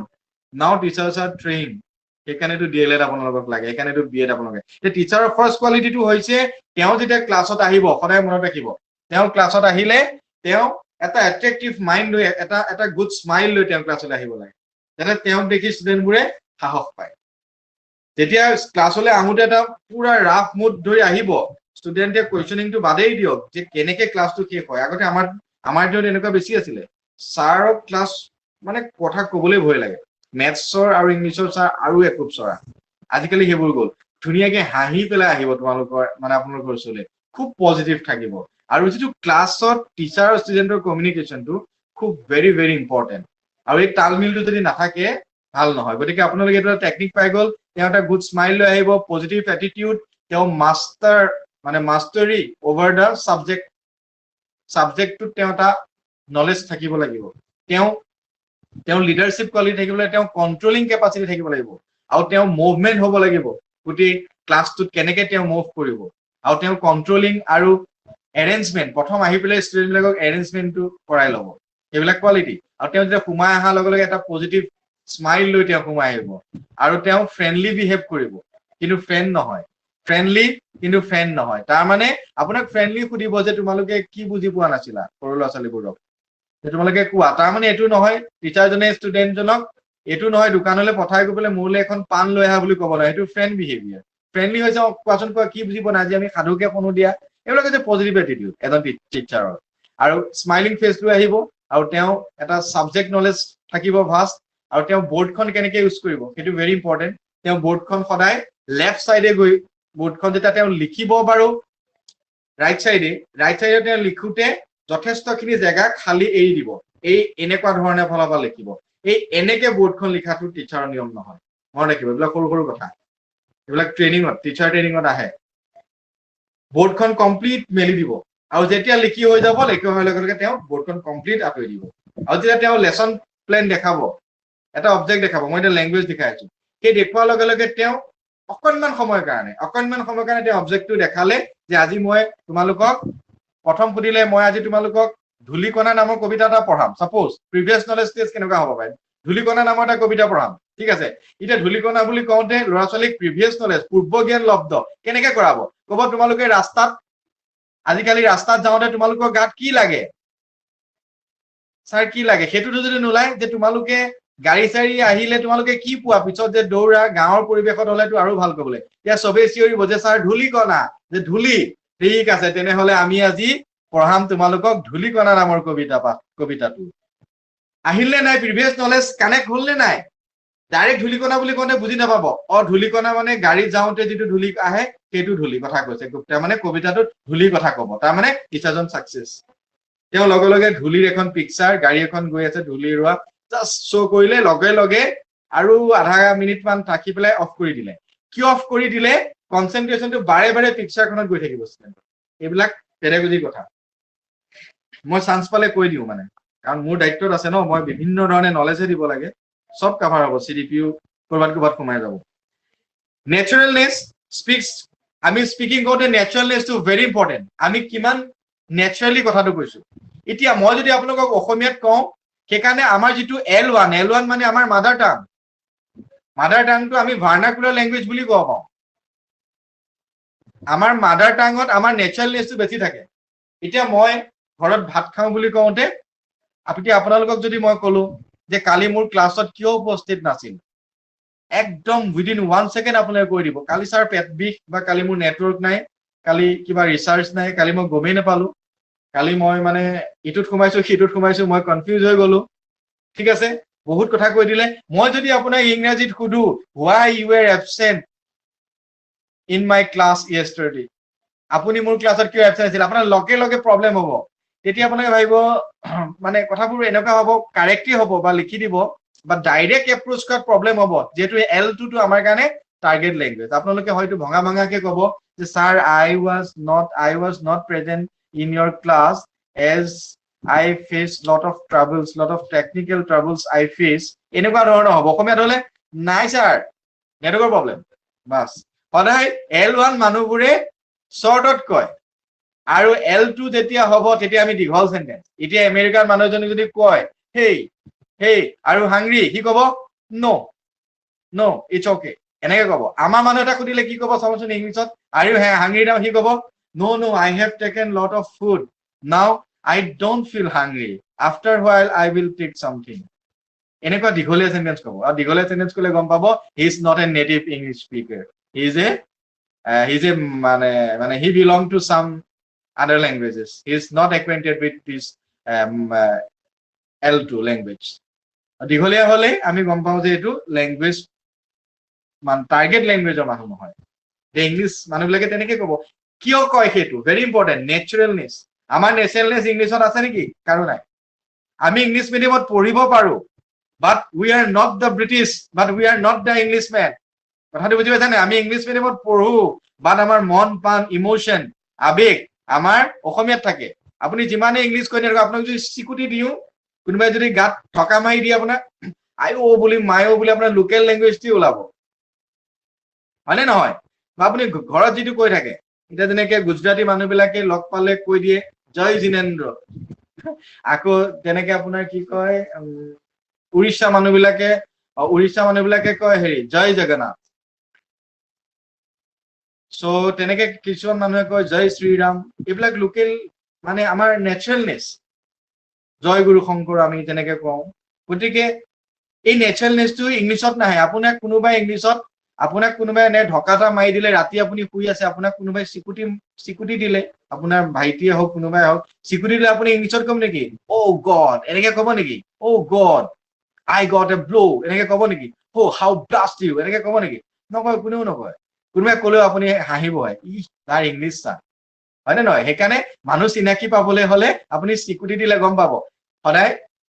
নাও টিচাৰ্ছ আৰ ট্ৰেইন সেইকাৰণেটো ডিএলএড আপোনালোকক লাগে সেইকাৰণেটো বিএড আপোনালোকে টিচাৰৰ ফাৰ্স্ট কোৱালিটিটো হৈছে তেওঁ যেতিয়া ক্লাছত আহিব সদায় মনত ৰাখিব তেওঁ ক্লাছত আহিলে তেওঁ এটা এট্ৰেক্টিভ মাইন্ড লৈ এটা গুড স্মাইল লৈ তেওঁ ক্লাছলৈ আহিব লাগে যাতে তেওঁক দেখি ষ্টুডেন্টবোৰে সাহস পায় যেতিয়া ক্লাছলৈ আহোতে এটা পুৰা ৰাফ মুড ধৰি আহিব ষ্টুডেন্টে কোৱেশ্চনিংটো বাদেই দিয়ক যে কেনেকে ক্লাছটো শেষ হয় আগতে আমাৰ দিনত এনেকুৱা বেছি আছিলে ছাৰক ক্লাছ মানে কথা ক'বলৈ ভয় লাগে মেথছৰ আৰু ইংলিছৰ ছাৰ আৰু একোপ চৰা আজিকালি সেইবোৰ গ'ল ধুনীয়াকে হাঁহি পেলাই আহিব তোমালোকৰ মানে আপোনালোকৰ ওচৰলৈ খুব পজিটিভ থাকিব আৰু যেটো ক্লাছত টিচাৰ আৰু ষ্টুডেন্টৰ কমিউনিকেশনটো খুব ভেৰি ভেৰি ইম্পৰ্টেন্ট আৰু এই তালমিলটো যদি নাথাকে ভাল নহয় গতিকে আপোনালোকে এটা টেকনিক পাই গ'ল তেওঁ এটা গুড স্মাইল লৈ আহিব পজিটিভ এটিটিউড তেওঁ মাষ্টাৰী ওভাৰ দা সাবজেক্টটো তেওঁ এটা নলেজ থাকিব লাগিব তেওঁ লিডাৰশ্বিপ কোৱালিটি থাকিব লাগিব তেওঁ কন্ট্ৰলিং কেপাচিটি থাকিব লাগিব আৰু তেওঁ মুভমেন্ট হ'ব লাগিব গোটেই ক্লাছটোত কেনেকে তেওঁ মুভ কৰিব আৰু তেওঁ কন্ট্ৰলিং আৰু এৰেঞ্জমেন্ট প্ৰথম আহি পেলাই ষ্টুডেন্টবিলাকক এৰেঞ্জমেন্টটো কৰাই ল'ব এইবিলাক কোৱালিটি আৰু তেওঁ যেতিয়া সোমাই অহাৰ লগে লগে এটা পজিটিভ স্মাইল লৈ তেওঁ সোমাই আহিব আৰু তেওঁ ফ্ৰেণ্ডলি বিহেভ কৰিব কিন্তু ফ্ৰেণ্ড নহয় তাৰ মানে আপোনাক ফ্ৰেণ্ডলি সুধিব যে তোমালোকে কি বুজি পোৱা নাছিলা সৰু ল'ৰা ছোৱালীবোৰক তোমালোকে কোৱা তাৰ মানে এইটো নহয় টিচাৰজনে ষ্টুডেন্টজনক এইটো নহয় দোকানলৈ পঠাই গৈ পেলাই মোৰলৈ এখন পাণ লৈ আহা বুলি ক'ব নহয় এইটো ফ্ৰেণ্ড বিহেভিয়াৰ ফ্ৰেণ্ডলি হৈছে কোৱাচোন কোৱা কি বুজি পোৱা নাই আজি আমি সাধুকে শুনো দিয়া এইবিলাক হৈছে পজিটিভ এটিটিউড এজন টিচাৰৰ আৰু স্মাইলিং ফেচ লৈ আহিব আৰু তেওঁ এটা সাবজেক্ট নলেজ থাকিব ভাষ্ট আৰু তেওঁ বৰ্ডখন কেনেকে ইউজ কৰিব সেইটো ভেৰি ইম্পৰ্টেন্ট তেওঁ বৰ্ডখন সদায় লেফট সাইডে গৈ বৰ্ডখন যেতিয়া তেওঁ লিখিব বাৰু ৰাইট সাইডে তেওঁ লিখোতে যথেষ্টখিনি জায়গা খালি এৰি দিব এই এনেকুৱা ধৰণে ফলাফল লিখিব এই এনেকে বৰ্ডখন লিখাটো টিচাৰৰ নিয়ম নহয় মনত ৰাখিব এইবিলাক সৰু কথা এইবিলাক টিচাৰ ট্ৰেইনিঙত আহে বৰ্ডখন কমপ্লিট মেলি দিব আৰু যেতিয়া লিখি হৈ যাব লিখি হোৱাৰ লগে লগে তেওঁ বৰ্ডখন কমপ্লিট আঁতৰি দিব আৰু যেতিয়া তেওঁ লেসন প্লেন দেখাব এটা অবজেক্ট দেখাব মই এটা ল্যাঙ্গুৱেজ দেখাই আছো সেই দেখুৱাৰ লগে লগে তেওঁ অকণমান সময়ৰ কাৰণে তেওঁ অবজেক্টটো দেখালে যে আজি মই তোমালোকক প্ৰথম সুধিলে মই আজি তোমালোকক ধূলিকণা নামৰ কবিতা এটা পঢ়াম সাপোজ প্ৰিভিয়াছ নলেজ টেষ্ট কেনেকুৱা হ'ব পাৰে ধূলিকণা নামৰ এটা কবিতা পঢ়াম ঠিক আছে এতিয়া ধূলিকণা বুলি কওঁতে ল'ৰা ছোৱালীক প্ৰিভিয়াছ নলেজ পূৰ্ব জ্ঞান লব্ধ কেনেকে কৰাব ক'ব তোমালোকে ৰাস্তাত আজিকালি ৰাস্তাত যাওঁতে তোমালোকৰ গাত কি লাগে স্যাৰ কি লাগে সেইটোতো যদি নোলায় যে তোমালোকে গাড়ী চাৰি আহিলে তোমালোকে কি পোৱা পিছত যে দৌৰা গাঁৱৰ পৰিৱেশত হলেতো আৰু ভাল ক'বলৈ এতিয়া চবেই চিঞৰিব যে স্যাৰ ধূলিকণা যে ধূলি ঠিক আছে তেনেহলে আমি আজি পঢ়াম তোমালোকক ধূলিকণা নামৰ কবিতাটো আহিলে নাই প্ৰিভিয়াছ নলেজ কানেক্ট হ'ল নে নাই ডাইৰেক্ট ধূলিকণা বুলি কওঁতে বুজি নাপাব ধূলিকণা মানে গাড়ীত যাওঁতে যিটো ধূলি আহে সেইটো ধূলি কথা কৈছে তাৰমানে কবিতাটোত ধূলিৰ কথা ক'ব তাৰমানে ইটছ এজন সাকসেছ তেওঁ লগে লগে ধূলিৰ এখন পিকচাৰ গাড়ী এখন গৈ আছে ধূলি ৰোৱা জাষ্ট শ্ব' কৰিলে লগে লগে আৰু আধা মিনিট মান থাকি পেলাই অফ কৰি দিলে কিয় অফ কৰি দিলে কনচেন্ট্ৰেচনটো বাৰে বাৰে পিকচাৰখনত গৈ থাকিব এইবিলাক পেডাগজিৰ কথা মই চান্স পালে কৈ দিওঁ মানে কাৰণ মোৰ দায়িত্বত আছে ন মই বিভিন্ন ধৰণে নলেজে দিব লাগে সব কভাৰ হ'ব চিডিপিও কৰবাত সোমাই যাব নেচাৰেলনেছ স্পিক্স আমি স্পিকিং কৰোঁতে নেচাৰেলনেছটো ভেৰি ইম্পৰ্টেণ্ট আমি কিমান নেচাৰেলি কথাটো কৈছো এতিয়া মই যদি আপোনালোকক অসমীয়াত কওঁ সেইকাৰণে আমাৰ যিটো L1 মানে আমাৰ মাদাৰ টাংটো আমি ভাৰ্নাকুলাৰ ল্যাঙ্গুৱেজ বুলি ক'ব পাওঁ আমাৰ মাদাৰ টাঙত আমাৰ নেচাৰেলনেছটো বেছি থাকে এতিয়া মই ঘৰত ভাত খাওঁ বুলি কওঁতে আপোনালোকক যদি মই ক'লো যে কালি মোৰ ক্লাছত কিয় উপস্থিত নাছিল একদম উইদিন 1 সেকেন্ড আপোনালোকে কৈ দিব কালি স্যাৰ পেট বিষ বা কালি মোৰ নেটৱৰ্ক নাই কালি কিবা ৰিচাৰ্জ নাই কালি মই গমেই নাপালো কালি মই মানে ইটোত সোমাইছো সিটোত সোমাইছো মই কনফিউজ হৈ গলো ঠিক আছে বহুত কথা কৈ দিলে মই যদি আপোনাক ইংৰাজীত সুধো why you were absent in my class yesterday আপুনি মোৰ ক্লাছত কিয় এবসেন্ট আছিল আপোনাৰ লগে লগে প্ৰবলেম হ'ব তেতিয়া আপোনাক ভাবিব মানে কথাবোৰ এনেকুৱা হ'ব কাৰেক্টলি হ'ব বা লিখি দিব বা ডাইৰেক্ট এপ্ৰোচ কৰাত প্ৰবলেম হ'ব যেহেতু L2 টো আমাৰ কাৰণে টাৰ্গেট ল্যাঙ্গুৱেজ আপোনালোকে হয়তো ভঙা ভঙাকে ক'ব যে sir I was not present in your class as I faced lot of technical troubles I face এনেকুৱা ধৰণৰ হ'ব অসমীয়াত হ'লে নাই স্যাৰ নেটৱৰ্কৰ প্ৰবলেম বাস সদায় L1 মানুহবোৰে শৰ্টত কয় আৰু L2 যেতিয়া হ'ব তেতিয়া আমি দীঘল সেন্টেন্স এতিয়া আমেৰিকাৰ মানুহজনে যদি কয় হেই আৰু হাংৰি কি ক'ব no it's okay এনেকে ক'ব আমাৰ মানুহ এটা সুধিলে কি ক'ব চাবচোন ইংলিছত আৰু হাংৰি নাও সি ক'ব no I have taken lot of food now I don't feel hungry after a while I will take something এনেকুৱা দীঘলীয়া সেন্টেন্স ক'ব আৰু দীঘলীয়া সেন্টেন্স ক'লে গম পাব he is not a native English speaker he is a he belong to some other languages he is not acquainted with this L2 language দীঘলীয়া হলে আমি গম পাওঁ যে এটো ল্যাঙ্গুৱেজ টাৰ্গেট ল্যাঙ্গুৱেজৰ মানুহ নহয় যে ইংলিছ মানুহবিলাকে তেনেকে ক'ব কিয় কয় সেইটো ভেৰি ইম্পৰ্টেণ্ট নেচাৰেলনেছ আমাৰ নেচাৰেলনেছ ইংলিছত আছে নেকি কাৰো নাই আমি ইংলিছ মিডিয়ামত পঢ়িব পাৰো but we are not the British but we are not the Englishman কথাটো বুজি পাইছানে আমি ইংলিছ মিডিয়ামত পঢ়ো বাট আমাৰ মন প্ৰাণ ইমোশন আবেগ আমাৰ অসমীয়াত থাকে আপুনি যিমানে ইংলিছ কৈ নিয়ে আপোনাক যদি চিকুটি দিও কোনোবাই যদি গাত ঠকা মাৰি দিয়ে আপোনাৰ আইও বুলি মায়ো বুলি আপোনাৰ লোকেল ল্যাঙ্গুৱেজটি ওলাব হয়নে নহয় বা আপুনি ঘৰত যিটো কৈ থাকে এটা যেনেকে গুজৰাটী মানুহবিলাকে লগ পালে কৈ দিয়ে জয় জিনেন্দ্ৰ আকৌ তেনেকে আপোনাৰ কি কয় উৰিষ্যা মানুহবিলাকে কয় জয় জগন্নাথ সো তেনেকে কিছুমান মানুহে কয় জয় শ্ৰীৰাম এইবিলাক লোকেল মানে আমাৰ নেচাৰেলনেছ জয় গুৰু শংকৰ আমি তেনেকে কওঁ গতিকে এই নেচাৰেলনেছটো ইংলিছত নাহে আপোনাক কোনোবাই এনে ঢকাটা মাৰি দিলে ৰাতি আপুনি শুই আছে আপোনাক কোনোবাই চিকুটি দিলে আপোনাৰ ভাইটিয়ে হওক কোনোবাই হওক চিকুটি দিলে আপুনি ইংলিছত ক'ব নেকি ও গড এনেকে ক'ব নেকি ও god I got a blow এনেকে ক'ব নেকি oh how blast you এনেকে ক'ব নেকি নকয় কোনেও নকয় কোনোবাই ক'লেও আপুনি হাঁহিব তাৰ ইংলিছ চা হয়নে নহয় সেইকাৰণে মানুহ চিনাকি পাবলৈ হলে আপুনি চিকুটি দিলে গম পাব সদায়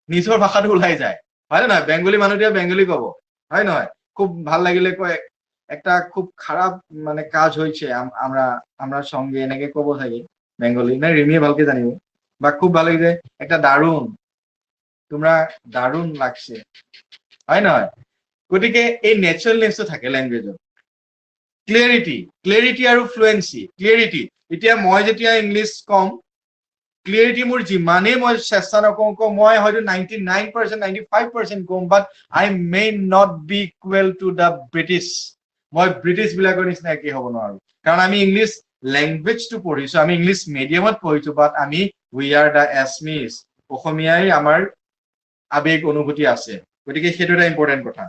নিজৰ ভাষাটো ওলাই যায় হয়নে নহয় বেংগলী মানুহটোৱে বেংগলী ক'ব হয় নহয় খুব ভাল লাগিলে কয় একটা খুব খারাপ মানে কাজ হয়েছে আমরা সঙ্গে এনেকে ক'ব থাকে বেঙ্গলি না রিমিয়ে ভালকে জানিব বা খুব ভালো লাগিছে একটা দারুণ তোমরা দারুণ লাগছে হয় নহয় গতিকে এই নেচাৰেলনেছটো থাকে ল্যাঙ্গুৱেজত ক্লিয়াৰিটি আৰু ফ্লুৱেন্সি ক্লিয়াৰিটি এতিয়া মই যেতিয়া ইংলিছ কম ক্লিয়াৰিটি মোৰ যিমানেই মই চেষ্টা নকৰোঁ মই হয়তো 99% 95% কম but I may not be equal to the British মই ব্ৰিটিছ বিলাকৰ নিচিনা একেই হ'ব নোৱাৰো কাৰণ আমি ইংলিছ ল্যাঙ্গুৱেজটো পঢ়িছো আমি ইংলিছ মিডিয়ামত পঢ়িছো বাট আমি উই আৰ দ্য এছমিছ অসমীয়াই আমাৰ আবেগ অনুভূতি আছে গতিকে সেইটো এটা ইম্পৰ্টেণ্ট কথা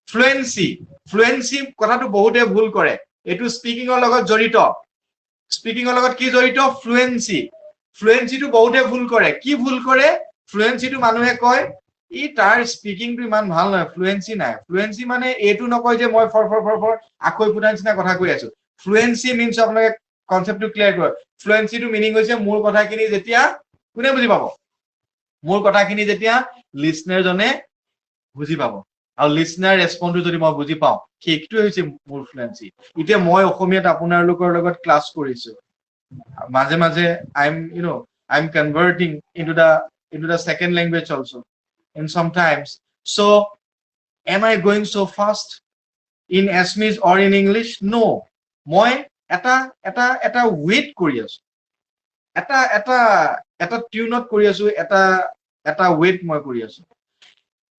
ফ্লুৱেন্সি কথাটো বহুতে ভুল কৰে এইটো স্পিকিঙৰ লগত জড়িত স্পিকিঙৰ লগত কি জড়িত ফ্লুৱেন্সিটো বহুতে ভুল কৰে কি ভুল কৰে ফ্লুৱেন্সিটো মানুহে কয় ই তাৰ স্পিকিংটো ইমান ভাল নহয় ফ্লুৱেন্সি নাই ফ্লুৱেন্সি মানে এইটো নকয় যে মই ফৰ আখৈ ফুটাৰ নিচিনা কথা কৈ আছো ফ্লুৱেন্সি মিন্স আপোনালোকে কনচেপ্টটো ক্লিয়াৰ কৰক ফ্লুৱেন্সিটো মিনিং হৈছে মোৰ কথাখিনি যেতিয়া কোনে বুজি পাব মোৰ কথাখিনি যেতিয়া লিসনাৰ জনে বুজি পাব আৰু লিসনাৰ ৰেসপন্সটো যদি মই বুজি পাওঁ সেইটোৱে হৈছে মোৰ ফ্লুৱেন্সি এতিয়া মই অসমীয়াত আপোনালোকৰ লগত ক্লাছ কৰিছো মাঝে মাঝে I'm converting into the second language also in sometimes so am I going so fast in Assamese or in English no মই এটা wait কৰি আছো এটা টিউনত কৰি আছো এটা wait মই কৰি আছো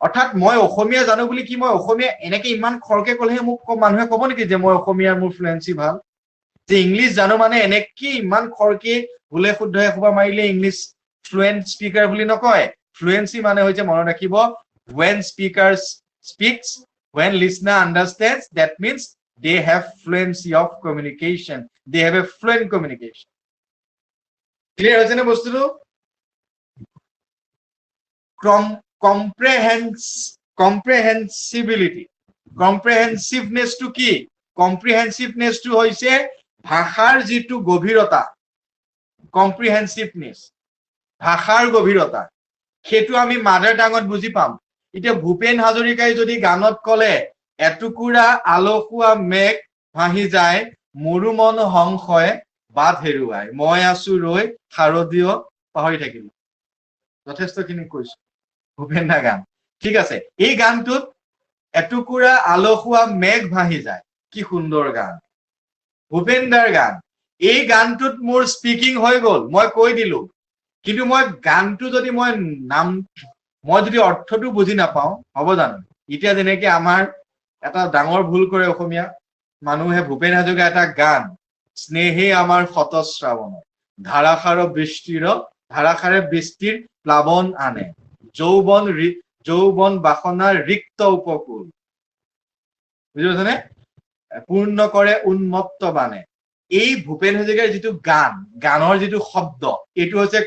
অৰ্থাৎ মই অসমীয়া জানো বুলি কি মই অসমীয়া এনেকে ইমান খৰকে কলেহে মোক মানুহে ক'ব নেকি যে মই অসমীয়াৰ মোৰ ফ্লুৱেন্সি ভাল যে ইংলিছ জানো মানে এনেকে ইমান খৰকে ভুলে শুদ্ধই খোবা মাৰিলে ইংলিছ ফ্লুৱেন্ট স্পিকাৰ বুলি নকয় ফ্লুৱেন্সি মানে হৈছে মনত ৰাখিব when speaker speaks when listener understands that means they have fluency of communication they have a fluent communication clear হৈছে নে বস্তুটো comprehensiveness to কি comprehensiveness to হৈছে ভাষাৰ যিটো গভীৰতা comprehensiveness ভাষাৰ গভীৰতা সেইটো আমি মাদাৰ টাঙত বুজি পাম এতিয়া ভূপেন হাজৰিকাই যদি গানত কলে এটুকুৰা আলোকোৱা মেঘ ভাহি যায় মোৰো মন সংশয় বাট হেৰুৱাই মই আছো ৰৈ শাৰদীয় পাহৰি থাকিলো যথেষ্টখিনি কৈছো ভূপেন দা গান ঠিক আছে এই গানটোত এটুকুৰা আলোকোৱা মেঘ ভাহি যায় কি সুন্দৰ গান ভূপেন দাৰ গান এই গানটোত মোৰ স্পিকিং হৈ গল মই কৈ দিলো কিন্তু মই গানটো যদি মই যদি অৰ্থটো বুজি নাপাওঁ হ'ব জানো এতিয়া যেনেকে আমাৰ এটা ডাঙৰ ভুল কৰে অসমীয়া মানুহে ভূপেন হাজৰিকাৰ এটা গান স্নেহে আমাৰ শতশ্ৰাৱণ ধাৰাসাৰে বৃষ্টিৰ প্লাৱন আনে যৌবন বাসনাৰ ৰিক্ত উপকূল বুজি পাইছনে পূৰ্ণ কৰে উন্মত্ত বানে এই ভূপেন হাজৰিকাৰ যিটো গানৰ যিটো শব্দ এইটো হৈছে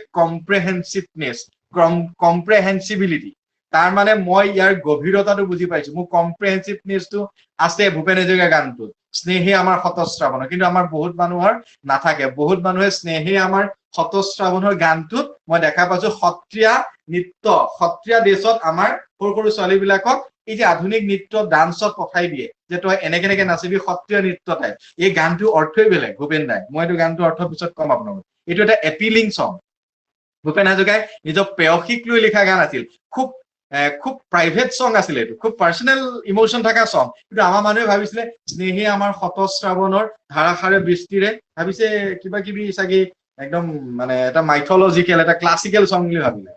কম্প্ৰেহেনচিবিলিটি তাৰ মানে মই ইয়াৰ গভীৰতাটো বুজি পাইছো মোৰ কম্প্ৰেহেনচিভনেছটো আছে ভূপেন হাজৰিকাৰ গানটোত স্নেহে আমাৰ শতশ্ৰাৱণ কিন্তু আমাৰ বহুত মানুহৰ নাথাকে বহুত মানুহে স্নেহে আমাৰ শতশ্ৰাৱণৰ গানটোত মই দেখা পাইছো সত্ৰীয়া নৃত্য সত্ৰীয়া দেশত আমাৰ সৰু ছোৱালী বিলাকক এই যে আধুনিক নৃত্য ডান্সত পঠাই দিয়ে যে তই এনেকে নাচিবি সত্ৰীয়া নৃত্যতে এই গানটো অৰ্থই বেলেগ ভূপেন দাই মই এইটো গানটো অৰ্থ পিছত কম আপোনালোকক এইটো এটা এপিলিং সং ভূপেন হাজৰিকাই নিজৰ প্ৰেয়সীক লৈ লিখা গান আছিল খুব প্ৰাইভেট সং আছিল এইটো খুব পাৰ্চনেল ইমোশন থকা সং কিন্তু আমাৰ মানুহে ভাবিছিলে স্নেহে আমাৰ শতশ্ৰাৱণৰ ধাৰাসাৰে বৃষ্টিৰে ভাবিছে কিবা কিবি চাগে একদম মানে এটা মাইথলজিকেল এটা ক্লাছিকেল সং বুলি ভাবিলে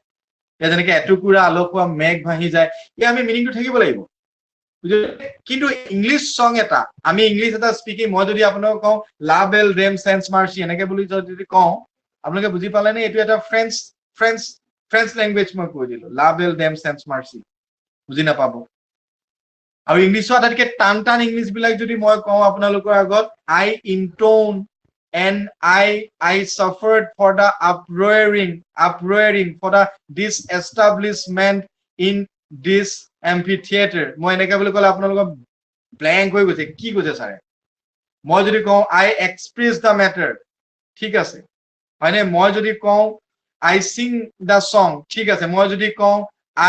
যেনেকে এটুকুৰা আলোকোৱা মেঘ ভাহি যায় এই আমি মিনিংটো থাকিব লাগিব কিন্তু ইংলিছ সং এটা আমি ইংলিছ এটা স্পিকিং মই যদি আপোনালোকক কওঁ লাভ এল ডেম চেন্স মাৰ্চি এনেকে বুলি যদি কওঁ আপোনালোকে বুজি পালেনে এইটো এটা ফ্ৰেঞ্চ লেংগুৱেজ মই কৈ দিলো লাভ এল ডেম চেন্স মাৰ্চি বুজি নাপাব আৰু ইংলিছত আটাইতকৈ টান ইংলিছ বিলাক যদি মই কওঁ আপোনালোকৰ আগত আই ইনটোন and I suffered for the uproaring for the disestablishment in this amphitheater মই এনেকে বুলি ক'লে আপোনালোকৰ ব্ল্যাঙ্ক হৈ গৈছে কি কৈছে ছাৰে মই যদি কওঁ I express the matter ঠিক আছে হয়নে মই যদি কওঁ I sing the song ঠিক আছে মই যদি কওঁ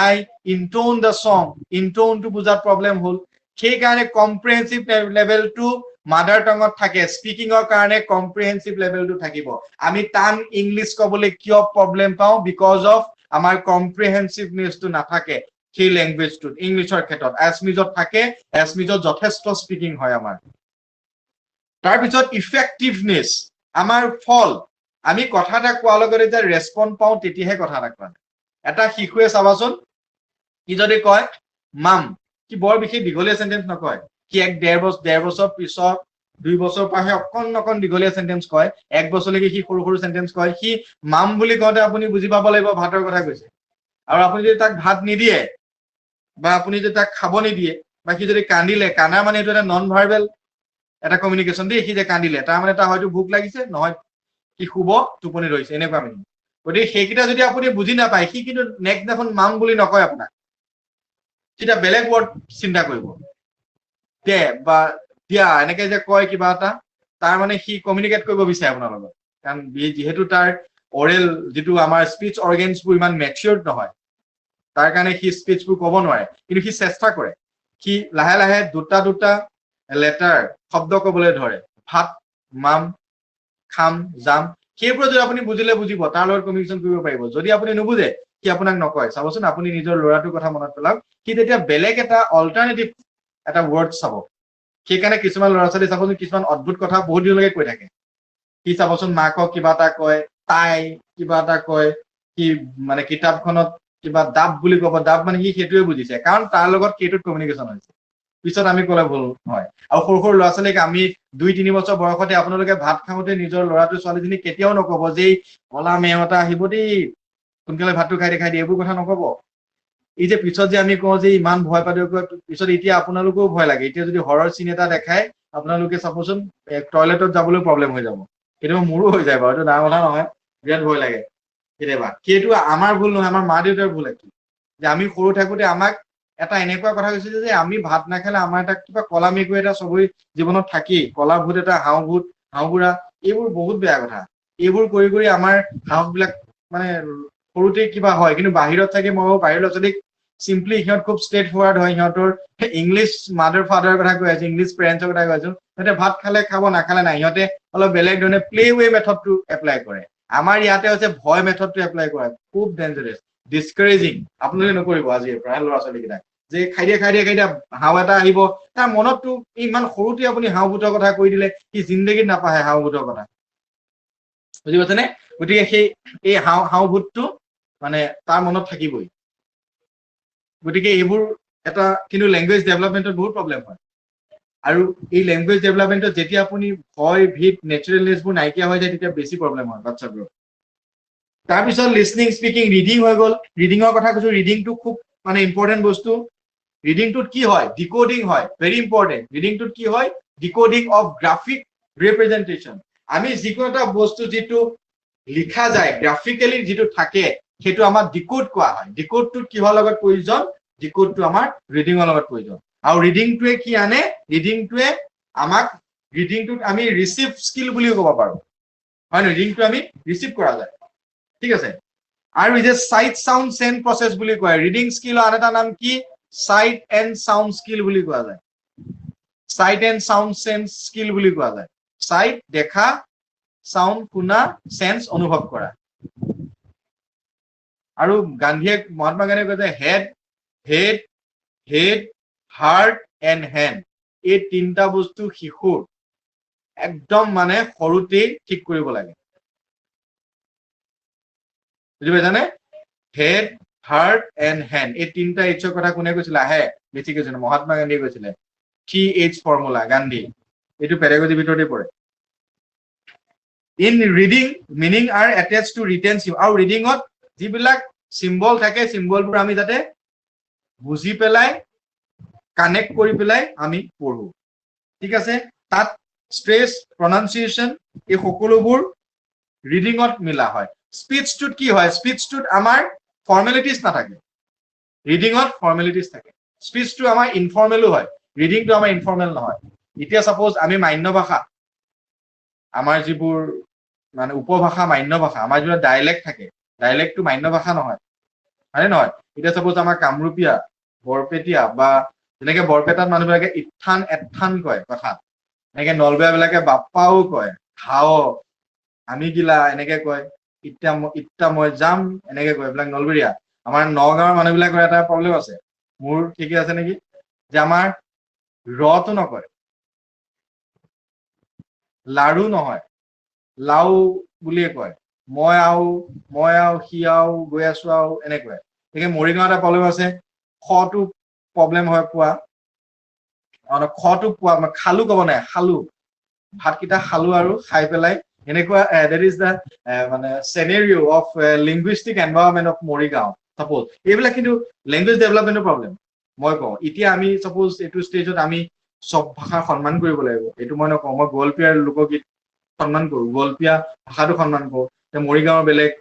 I intone the song intone to বুজাত প্ৰবলেম হ'ল সেই কাৰণে কম্প্ৰিহেনসিভ লেভেলটো মাদাৰ টঙত থাকে স্পিকিঙৰ কাৰণে কম্প্ৰিহেনসিভ লেভেলটো থাকিব আমি টান ইংলিছ ক'বলৈ কিয় প্ৰবলেম পাওঁ বিকজ অফ আমাৰ কম্প্ৰিহেনসিভনেছটো নাথাকে সেই ল্যাঙ্গুৱেজটোত ইংলিছৰ ক্ষেত্ৰত এছমিজত থাকে এছমিজত যথেষ্ট স্পিকিং হয় আমাৰ তাৰপিছত ইফেক্টিভনেছ আমাৰ ফল আমি কথা এটা কোৱাৰ লগতে যে ৰেসপন্ড পাওঁ তেতিয়াহে কথা এটা কোৱা এটা শিশুৱে চাবাচোন কি যদি কয় মাম কি বৰ বিশেষ দীঘলীয়া সেন্টেন্স নকয় কি এক ডেৰ বছৰ পিছত 2 বছৰ পাহে অকণ দীঘলীয়া সেন্টেন্স কয় 1 বছৰলৈকে সি সৰু সেন্টেন্স কয় সি মাম বুলি কওঁতে আপুনি বুজি পাব লাগিব ভাতৰ কথা কৈছে আৰু আপুনি যদি তাক ভাত নিদিয়ে বা আপুনি যদি তাক খাব নিদিয়ে বা সি যদি কান্দিলে কান্দা মানে এইটো এটা নন ভাৰ্বেল এটা কমিউনিকেশ্যন দেই সি যে কান্দিলে তাৰ মানে তাৰ হয়তো ভোক লাগিছে নহয় কি শুব টোপনি ৰৈছে এনেকুৱা মানে গতিকে সেইকেইটা যদি আপুনি বুজি নাপায় সি কিন্তু নেক্সট দিনাখন মাম বুলি নকয় আপোনাক তেতিয়া বেলেগ ৱৰ্ড চিন্তা কৰিব দে বা দিয়া এনেকে যে কয় কিবা এটা তাৰ মানে সি কমিউনিকেট কৰিব বিচাৰে আপোনাৰ লগত কাৰণ যেহেতু তাৰ অৰেল যেটো আমাৰ স্পিচ অৰ্গেনছবোৰ ইমান মেচিউৰড নহয় তাৰ কাৰণে সি স্পিচবোৰ ক'ব নোৱাৰে কিন্তু সি চেষ্টা কৰে সি লাহে লাহে দুটা লেটাৰ শব্দ ক'বলৈ ধৰে ভাত মাম খাম যাম সেইবোৰ যদি আপুনি বুজিলে বুজিব তাৰ লগত কমিউনিকেশ্যন কৰিব পাৰিব যদি আপুনি নুবুজে কি আপোনাক নকয় চাবচোন আপুনি নিজৰ ল'ৰাটোৰ কথা মনত পেলাওক কি তেতিয়া বেলেগ এটা অল্টাৰনেটিভ এটা ৱৰ্ড চাব সেইকাৰণে কিছুমান ল'ৰা ছোৱালী চাবচোন কিছুমান অদ্ভুত কথা বহুত দিনলৈকে কৈ থাকে সি চাবচোন মাকক কিবা এটা কয় তাই কিবা এটা কয় কি মানে কিতাপখনত কিবা ডাব বুলি ক'ব ডাব মানে সি সেইটোৱে বুজিছে কাৰণ তাৰ লগত সেইটোত কমিউনিকেশ্যন হৈছে পিছত আমি ক'লে ভুল হয় আৰু সৰু ল'ৰা ছোৱালীক আমি 2-3 বছৰ বয়সতে আপোনালোকে ভাত খাওঁতে নিজৰ ল'ৰাটো ছোৱালীজনী কেতিয়াও নক'ব যে কলা মেম এটা আহিব দেই সোনকালে ভাতটো খাই দিয়ে এইবোৰ কথা নক'ব এই যে পিছত যে আমি কওঁ যে ইমান ভয় পাই পিছত এতিয়া আপোনালোকেও ভয় লাগে এতিয়া যদি হৰৰ চিন এটা দেখায় আপোনালোকে চাবচোন টয়লেটত যাবলৈ প্ৰব্লেম হৈ যাব কেতিয়াবা মোৰো হৈ যায় বাৰু এইটো ডাঙৰ কথা নহয় বিৰাট ভয় লাগে কেতিয়াবা সেইটো আমাৰ ভুল নহয় আমাৰ মা দেউতাৰ ভুল আছে যে আমি সৰু থাকোঁতে আমাক এটা এনেকুৱা কথা কৈছিল যে আমি ভাত নাখালে আমাৰ এটা কিবা কলা মেকুৰী এটা চবৰে জীৱনত থাকি কলা ভূত এটা হাওঁবুঢ়া এইবোৰ বহুত বেয়া কথা এইবোৰ কৰি আমাৰ সাহসবিলাক মানে সৰুতে কিবা হয় কিন্তু বাহিৰত থাকি মই বাহিৰৰ ল'ৰা ছোৱালীক চিম্পলি সিহঁত খুব ষ্ট্ৰেট ফৰৱাৰ্ড হয় সিহঁতৰ ইংলিছ মাদাৰ ফাদাৰৰ কথা কৈ আছো ইংলিছ পেৰেণ্টছৰ কথা কৈ আছো সিহঁতে ভাত খালে খাব নাখালে নাই সিহঁতে অলপ বেলেগ ধৰণে প্লে ৱে মেথডটো এপ্লাই কৰে আমাৰ ইয়াতে হৈছে ভয় মেথডটো এপ্লাই কৰা খুব ডেঞ্জাৰাছ ডিছকাৰেজিং আপোনালোকে নকৰিব আজিৰ পৰা ল'ৰা ছোৱালীকেইটাক যে খাই দিয়া হাও এটা আহিব তাৰ মনতটো ইমান সৰুতে আপুনি হাও ভূতৰ কথা কৈ দিলে সি জিন্দগীত নাপাহে হাও ভূতৰ কথা বুজি পাইছেনে গতিকে সেই এই হাও ভূতটো মানে তাৰ মনত থাকিবই গতিকে এইবোৰ এটা কিন্তু ল্যাঙ্গুৱেজ ডেভেলপমেন্টত বহুত প্ৰবলেম হয় আৰু এই ল্যাঙ্গুৱেজ ডেভেলপমেন্টত যেতিয়া আপুনি ভয় ভীত নেচাৰেলনেছবোৰ নাইকিয়া হৈ যায় তেতিয়া বেছি প্ৰবলেম হয় বাচ্চাবোৰৰ তাৰপিছত লিসনিং স্পিকিং ৰিডিং হৈ গ'ল ৰিডিঙৰ কথা কৈছো ৰিডিংটো খুব মানে ইম্পৰ্টেন্ট বস্তু ৰিডিংটোত কি হয় ডিকোডিং হয় ভেৰি ইম্পৰ্টেন্ট ৰিডিংটোত কি হয় ডিকোডিং অফ গ্ৰাফিক ৰিপ্ৰেজেন্টেশন আমি যিকোনো এটা বস্তু যিটো লিখা যায় গ্ৰাফিক্যালি যিটো থাকে সেইটো আমাৰ ডিকোড কোৱা হয় ডিকোডটো কিহৰ লগত প্ৰয়োজন ডিকোডটো আমাৰ ৰিডিঙৰ লগত প্ৰয়োজন আৰু ৰিডিংটোৱে কি আনে ৰিডিংটোৱে আমাক ৰিডিংটোত আমি ৰিসিভ স্কিল বুলিও ক'ব পাৰো হয় ন ৰিডিংটো আমি ৰিসিভ কৰা যায় ঠিক আছে আৰু এই যে সাইট সাউন্ড সেন্ড প্ৰসেস বুলি কয় ৰিডিং স্কিল আৰু এটা নাম কি সাইট এন্ড সাউন্ড স্কিল বুলি কোৱা যায় sight and sound sense skill বুলি কোৱা যায় সাইট দেখা সাউন্ড শুনা সেন্স অনুভৱ কৰা আৰু গান্ধীয়ে মহাত্মা গান্ধীয়ে কয় যে হেড হাৰ্ট এন্ড হ্যান্ড এই তিনটা বস্তু শিশুৰ একদম মানে সৰুতে ঠিক কৰিব লাগে বুজি পাইছানে হেড হাৰ্ট এন্ড হ্যান্ড এই তিনটা এইচৰ কথা কোনে কৈছিল আহে বেছি কৈছিল মহাত্মা গান্ধীয়ে কৈছিলে 3H ফৰ্মুলা গান্ধী এইটো পেডাগজিৰ ভিতৰতে পৰে in reading meaning are attached to written আৰু ৰিডিঙত যিবিলাক সিম্বল থাকে সিম্বলবোৰ আমি যাতে বুজি পেলাই কানেক্ট কৰি পেলাই আমি পঢ়ো ঠিক আছে তাত স্ট্ৰেছ প্ৰনাউন্সিয়েশন এই সকলোবোৰ ৰিডিঙত মিলা হয় স্পিচটোত কি হয় স্পিচটোত আমাৰ ফৰ্মেলিটিজ নাথাকে ৰিডিঙত ফৰ্মেলিটিজ থাকে স্পিচটো আমাৰ ইনফৰ্মেলো হয় ৰিডিংটো আমাৰ ইনফৰ্মেল নহয় এতিয়া সাপোজ আমি মান্য ভাষা আমাৰ যিবোৰ মানে উপভাষা মান্য ভাষা আমাৰ যিবোৰ ডাইলেক্ট থাকে ডাইলেক্টটো মান্য ভাষা নহয় হয়নে নহয় এতিয়া সাপোজ আমাৰ কামৰূপীয়া বৰপেটীয়া বা যেনেকে বৰপেটাত মানুহবিলাকে ইথান এথান কয় কথা এনেকে নলবেয়া বিলাকে বাপ্পাও কয় হাও আমি গিলা এনেকে কয় ইত্তা মই যাম এনেকে কয় এইবিলাক নলবৰীয়া আমাৰ নগাঁৱৰ মানুহবিলাকৰ এটা প্ৰব্লেম আছে মোৰ ঠিকে আছে নেকি যে আমাৰ ৰটো নকয় লাৰু নহয় লাও বুলিয়ে কয় মই আও সি আও গৈ আছো আও এনেকৈ গতিকে মৰিগাঁও এটা প্ৰব্লেম আছে খটো প্ৰব্লেম হয় পোৱা খটো পোৱা খালো ক'ব নাই খালো ভাতকেইটা খালো আৰু খাই পেলাই এনেকুৱা that is the মানে scenario of linguistic environment of Morigaon suppose এইবিলাক কিন্তু লেংগুৱেজ ডেভেলপমেন্টৰ প্ৰব্লেম মই কওঁ এতিয়া আমি suppose এইটো ষ্টেজত আমি সব ভাষা সন্মান কৰিব লাগিব এইটো মই নকওঁ মই গোৱালপীয়াৰ লোকগীত সন্মান কৰো গোৱালপীয়া ভাষাটো সন্মান কৰো মৰিগাঁৱৰ বেলেগ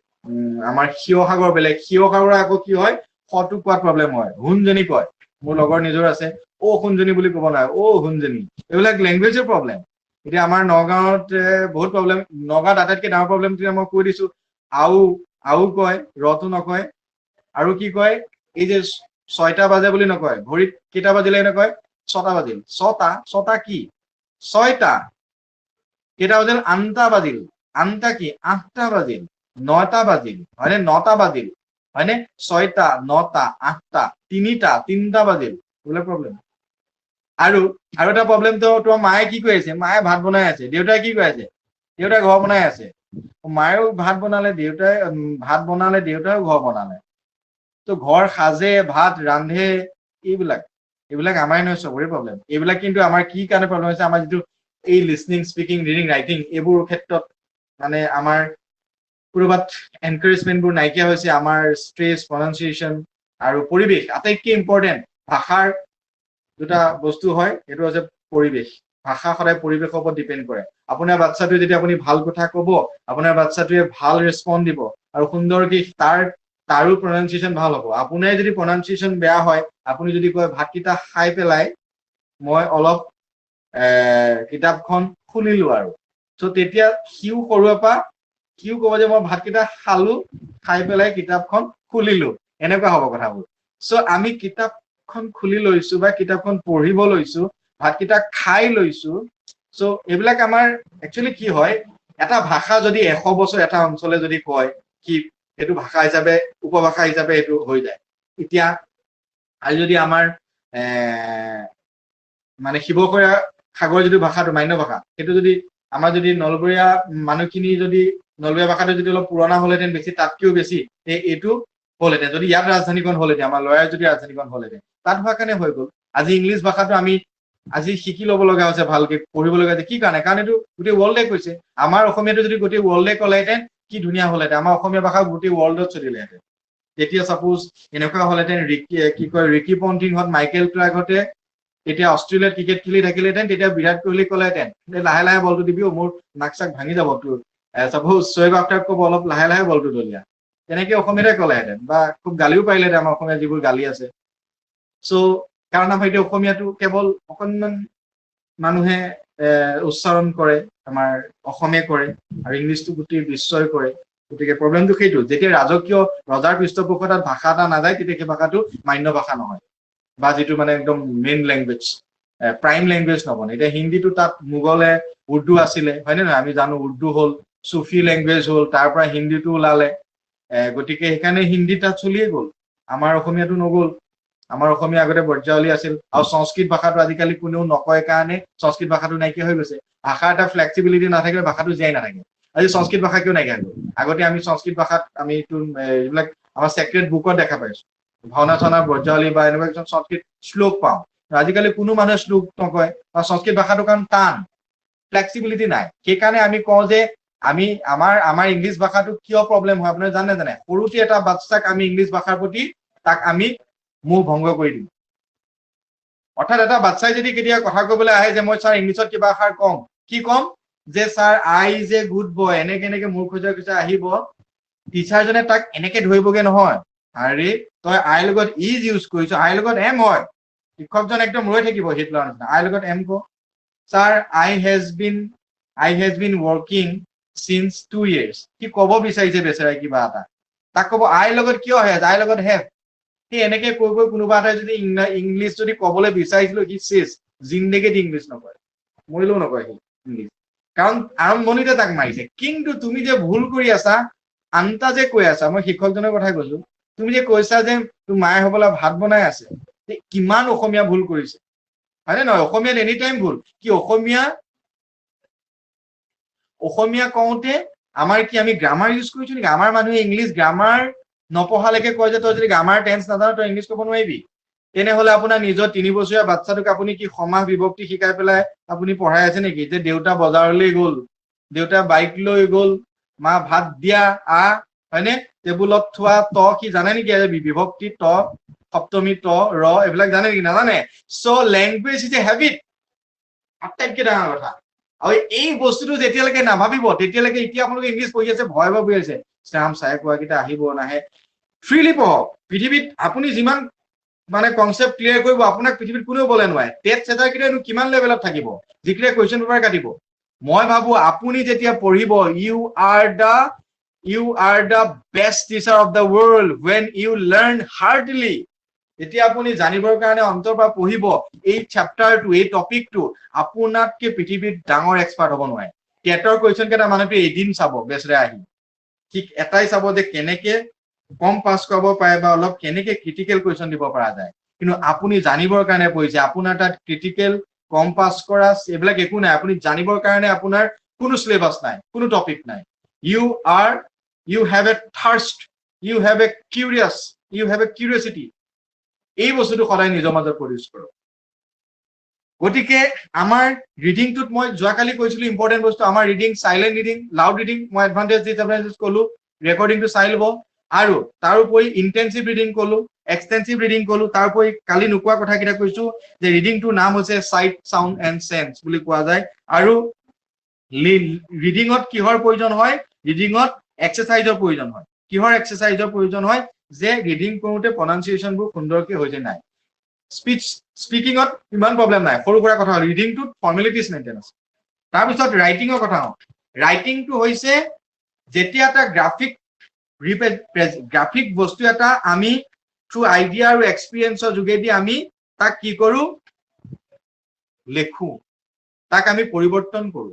আমাৰ শিৱসাগৰ বেলেগ শিৱসাগৰৰ আকৌ কি হয় খটো কোৱাত প্ৰব্লেম হয় হুনজনী কয় মোৰ লগৰ নিজৰ আছে অ হুনজনী বুলি ক'ব নাই অ হুনজনী এইবিলাক লেংগুৱেজৰ প্ৰব্লেম এতিয়া আমাৰ নগাঁৱত বহুত প্ৰব্লেম নগাঁৱত আটাইতকৈ ডাঙৰ প্ৰব্লেম মই কৈ দিছো আও কয় ৰটো নকয় আৰু কি কয় এই যে 6টা বাজে বুলি নকয় ঘড়ীত কেইটা বাজিলে নকয় 6টা বাজিল ছটা কি 6টা কেইটা বাজিল 8টা বাজিল 8টা কি 8টা বাজিল 9টা বাজিল হয়নে 9টা বাজিল হয়নে 6টা 9টা 8টা 3টা বাজিল এইবিলাক প্ৰব্লেম আৰু এটা প্ৰব্লেমটো তোমাৰ মায়ে কি কৈ আছে মায়ে ভাত বনাই আছে দেউতাই কি কৈ আছে দেউতাই ঘৰ বনাই আছে মায়েও ভাত বনালে দেউতাইও ঘৰ বনালে তো ঘৰ সাজে ভাত ৰান্ধে এইবিলাক আমাৰে নহয় চবৰে প্ৰব্লেম এইবিলাক কিন্তু আমাৰ কি কাৰণে প্ৰব্লেম হৈছে আমাৰ যিটো এই লিসনিং স্পিকিং ৰিডিং ৰাইটিং এইবোৰ ক্ষেত্ৰত মানে আমাৰ কৰবাত এনকাৰেজমেন্টবোৰ নাইকিয়া হৈছে আমাৰ ষ্ট্ৰেছ প্ৰনাউন্সিয়েচন আৰু পৰিৱেশ আটাইতকৈ ইম্পৰ্টেন্ট ভাষাৰ দুটা বস্তু হয় এইটো হৈছে পৰিৱেশ ভাষা সদায় পৰিৱেশৰ ওপৰত ডিপেন্ড কৰে আপোনাৰ বাচ্চাটোৱে যদি আপুনি ভাল কথা ক'ব আপোনাৰ বাচ্চাটোৱে ভাল ৰেছপন্স দিব আৰু সুন্দৰকৈ তাৰো প্ৰনাউন্সিয়েচন ভাল হ'ব আপোনাৰ যদি প্ৰনাউন্সিয়েচন বেয়া হয় আপুনি যদি কয় ভাতকেইটা খাই পেলাই মই অলপ কিতাপখন খুলিলো আৰু সো তেতিয়া সিও সৰুৰ পৰা সিও ক'ব যে মই ভাতকেইটা খালো খাই পেলাই কিতাপখন খুলিলো এনেকুৱা হ'ব কথাবোৰ সো আমি কিতাপখন খুলি লৈছো বা কিতাপখন পঢ়িব লৈছো ভাতকেইটা খাই লৈছো সো এইবিলাক আমাৰ একচুৱেলি কি হয় এটা ভাষা যদি 100 বছৰ এটা অঞ্চলে যদি কয় কি এইটো ভাষা হিচাপে উপভাষা হিচাপে এইটো হৈ যায় এতিয়া আৰু যদি আমাৰ মানে শিৱসাগৰ সাগৰ যদি ভাষাটো মান্য ভাষা সেইটো যদি আমাৰ যদি নলবৰীয়া মানুহখিনি যদি নলবৰীয়া ভাষাটো যদি অলপ পুৰণা হ'লহেঁতেন বেছি তাতকৈও বেছি এইটো হ'লহেঁতেন যদি ইয়াত ৰাজধানীখন হ'লহেঁতেন আমাৰ লয়াৰ যদি ৰাজধানীখন হ'লহেঁতেন তাত হোৱাৰ কাৰণে হৈ গ'ল আজি ইংলিছ ভাষাটো আমি আজি শিকি ল'ব লগা হৈছে ভালকে পঢ়িব লগা হৈছে কি কাৰণে কাৰণ এইটো গোটেই ৱৰ্ল্ডে কৈছে আমাৰ অসমীয়াটো যদি গোটেই ৱৰ্ল্ডে ক'লেহেঁতেন কি ধুনীয়া হ'লহেঁতেন আমাৰ অসমীয়া ভাষা গোটেই ৱৰ্ল্ডত চলিলেহেঁতেন তেতিয়া সাপোজ এনেকুৱা হ'লহেঁতেন ৰিকি পণ্টিংহঁত মাইকেল ক্লাৰ্কহঁতে তেতিয়া অষ্ট্ৰেলিয়াত ক্ৰিকেট খেলি থাকিলেহেঁতেন তেতিয়া বিৰাট কোহলি ক'লেহেঁতেন লাহে লাহে বলটো দিবি মোৰ নাক চাক ভাঙি যাব তোৰ সাপোজ শোয়েব আখতাৰক ক'ব অলপ লাহে লাহে বলটো দলিয়া তেনেকে অসমীয়াতে ক'লেহেঁতেন বা খুব গালিও পাৰিলেহেঁতেন আমাৰ অসমীয়া যিবোৰ গালি আছে সো কাৰণ আমাৰ এতিয়া অসমীয়াটো কেৱল অকণমান মানুহে উচ্চাৰণ কৰে আমাৰ অসমীয়া কৰে আৰু ইংলিছটো গোটেই বিশ্বই কৰে গতিকে প্ৰব্লেমটো সেইটো যেতিয়া ৰাজকীয় ৰজাৰ পৃষ্ঠপোষকতাত ভাষা এটা নাযায় তেতিয়া সেই ভাষাটো মান্য ভাষা নহয় বা যিটো মানে একদম মেইন লেংগুৱেজ প্ৰাইম লেংগুৱেজ নবনে এতিয়া হিন্দীটো তাত মোগলে উৰ্দু আছিলে হয়নে নহয় আমি জানো উৰ্দু হ'ল চুফি লেংগুৱেজ হ'ল তাৰ পৰা হিন্দীটো ওলালে গতিকে সেইকাৰণে হিন্দী তাত চলিয়ে গ'ল আমাৰ অসমীয়াটো নগ'ল আমাৰ অসমীয়া আগতে বৰ্যাৱলী আছিল আৰু সংস্কৃত ভাষাটো আজিকালি কোনেও নকয় কাৰণে সংস্কৃত ভাষাটো নাইকিয়া হৈ গৈছে ভাষাৰ এটা ফ্লেক্সিবিলিটি নাথাকিলে ভাষাটো জীয়াই নাথাকে আজি সংস্কৃত ভাষা কিয় নাইকিয়া হ'ল আগতে আমি সংস্কৃত ভাষাত আমি এইবিলাক আমাৰ চেক্ৰেট বুকত দেখা পাইছো ভাওনা চাওনা বৰ্যাৱলী বা এনেকুৱা কিছুমান সংস্কৃত শ্লোক পাওঁ আজিকালি কোনো মানুহে শ্লোক নকয় বা সংস্কৃত ভাষাটো কাৰণ টান ফ্লেক্সিবিলিটি নাই সেইকাৰণে আমি কওঁ যে আমি আমাৰ ইংলিছ ভাষাটো কিয় প্ৰব্লেম হয় আপুনি জানে সৰুতে এটা বাচ্চাক আমি ইংলিছ ভাষাৰ প্ৰতি তাক আমি মুখ ভংগ কৰি দিম অৰ্থাৎ এটা বাচ্চাই যদি কেতিয়া কথা ক'বলৈ আহে যে মই ছাৰ ইংলিছত কিবা এষাৰ কম কি ক'ম যে sir I is a good boy এনেকে মোৰ খোজা আহিব টিচাৰজনে তাক এনেকে ধৰিবগে নহয় আৰে তই আইৰ লগত ইজ ইউজ কৰিছ আইৰ লগত এম হয় শিক্ষকজন একদম ৰৈ থাকিব হিটলাৰ নিচিনা আইৰ লগত এম ক sir I has been working since 2 years কি ক'ব বিচাৰিছে বেচেৰাই কিবা এটা তাক ক'ব আইৰ লগত কিয় হেজ আইৰ লগত হেভ সেই এনেকে কৈ কোনোবা এটাই যদি ইংলিছ যদি ক'বলৈ বিচাৰিছিলো সি চেছ জিন্দেগীত ইংলিছ নকয় মৰিলেও নকয় সি ইংলিছ, কাৰণ আৰম্ভণিতে তাক মাৰিছে। কিন্তু তুমি যে ভুল কৰি আছা, আনটা যে কৈ আছা, মই শিক্ষকজনৰ কথা কৈছো, তুমি যে কৈছা যে তোৰ মায়ে হবলা ভাত বনাই আছে, কিমান অসমীয়া ভুল কৰিছে হয়নে নহয়? অসমীয়াত এনি টাইম ভুল। কি অসমীয়া কওঁতে আমাৰ কি আমি গ্ৰামাৰ ইউজ কৰিছো নেকি? আমাৰ মানুহে ইংলিছ গ্ৰামাৰ নপঢ়ালৈকে কয় যে তই যদি গ্ৰামাৰ টেন্স নাজানো তই ইংলিছ ক'ব নোৱাৰিবি। তেনেহলে আপোনাৰ নিজৰ 3 বছৰীয়া বাচ্ছাটোক আপুনি কি সমাস বিভক্তি শিকাই পেলাই আপুনি পঢ়াই আছে নেকি? যে দেউতা বজাৰলৈ গ'ল, দেউতা বাইক লৈ গ'ল, মা ভাত দিয়া হয়নে? টেবুলত থোৱা সি জানে নেকি? বিভক্তি সপ্তমী ৰ এইবিলাক জানে নেকি? নাজানে। চ' লেংগুৱেজ ইজ এ হেবিট, আটাইতকৈ ডাঙৰ কথা। আৰু এই বস্তুটো যেতিয়ালৈকে নাভাবিব তেতিয়ালৈকে, এতিয়া আপোনালোকে ইংলিছ পঢ়ি আছে, ভয় পঢ়ি আছে, চাম চাই কোৱাকেইটা আহিব নাহে, ফ্ৰীলি পঢ়ক। পৃথিৱীত আপুনি যিমান মানে কনচেপ্ট ক্লিয়াৰ কৰিব, আপোনাক পৃথিৱীত কোনেও বলে নোৱাৰে। টেট চেটাৰ কেইটানো কিমান লেভেলত থাকিব, যিকেইটা কুৱেশ্যন পেপাৰ কাটিব। মই ভাবো আপুনি যেতিয়া পঢ়িব, you are the best teacher of the world when you learn hardly. যেতিয়া আপুনি জানিবৰ কাৰণে অন্তৰ পৰা পঢ়িব, এই চেপ্টাৰটো, এই টপিকটো, আপোনাতকে পৃথিৱীত ডাঙৰ এক্সপাৰ্ট হ'ব নোৱাৰে। টেটৰ কুৱেশ্যন কেইটা মানুহটোৱে এদিন চাব বেচেৰা আহি, ঠিক এটাই চাব যে কেনেকে কম পাছ কৰাব পাৰে বা অলপ কেনেকে ক্ৰিটিকেল কুৱেশ্যন দিব পৰা যায়। কিন্তু আপুনি জানিবৰ কাৰণে পঢ়িছে, আপোনাৰ তাত ক্ৰিটিকেল কম পাছ কৰা এইবিলাক একো নাই। আপুনি জানিবৰ কাৰণে আপোনাৰ কোনো চিলেবাছ নাই, কোনো টপিক নাই। You have a thirst, you have a curiosity. এই বস্তুটো সদায় নিজৰ মাজত প্ৰডিউচ কৰক। গতিকে আমাৰ ৰিডিংটোত মই যোৱাকালি কৈছিলো ইম্পৰ্টেণ্ট বস্তু, আমাৰ reading, silent reading, loud reading, মই এডভান্টেজ ডিসএডভান্টেজ কলো, ৰেকৰ্ডিংটো চাই ল'ব। আৰু তাৰ উপৰি ইন্টেনচিভ ৰিডিং কলো, এক্সটেনচিভ ৰিডিং কলো। তাৰ উপৰি কালি নোকোৱা কথাকেইটা কৈছো যে ৰিডিংটোৰ নাম হৈছে চাইট, চাউণ্ড এণ্ড চেন্স বুলি কোৱা যায়। আৰু ৰিডিঙত কিহৰ প্ৰয়োজন হয়? ৰিডিঙত এক্সাৰচাইজৰ প্ৰয়োজন হয়। কিহৰ এক্সাৰচাইজৰ প্ৰয়োজন হয়? যে ৰিডিং কৰোঁতে প্ৰনাউন্সিয়েশ্যনবোৰ সুন্দৰকে হৈছে নাই। স্পিকিঙত ইমান প্ৰব্লেম নাই, সৰু সুৰা কথা। ৰিডিংটোত ফৰ্মেলিটিজ মেইনটেইন আছে। তাৰপিছত ৰাইটিঙৰ কথা হওঁ। ৰাইটিংটো হৈছে যেতিয়া এটা গ্ৰাফিক বস্তু এটা আমি থ্ৰু আইডিয়া আৰু এক্সপিৰিয়েঞ্চৰ যোগেদি আমি তাক কি কৰো? লেখো, তাক আমি পৰিৱৰ্তন কৰো।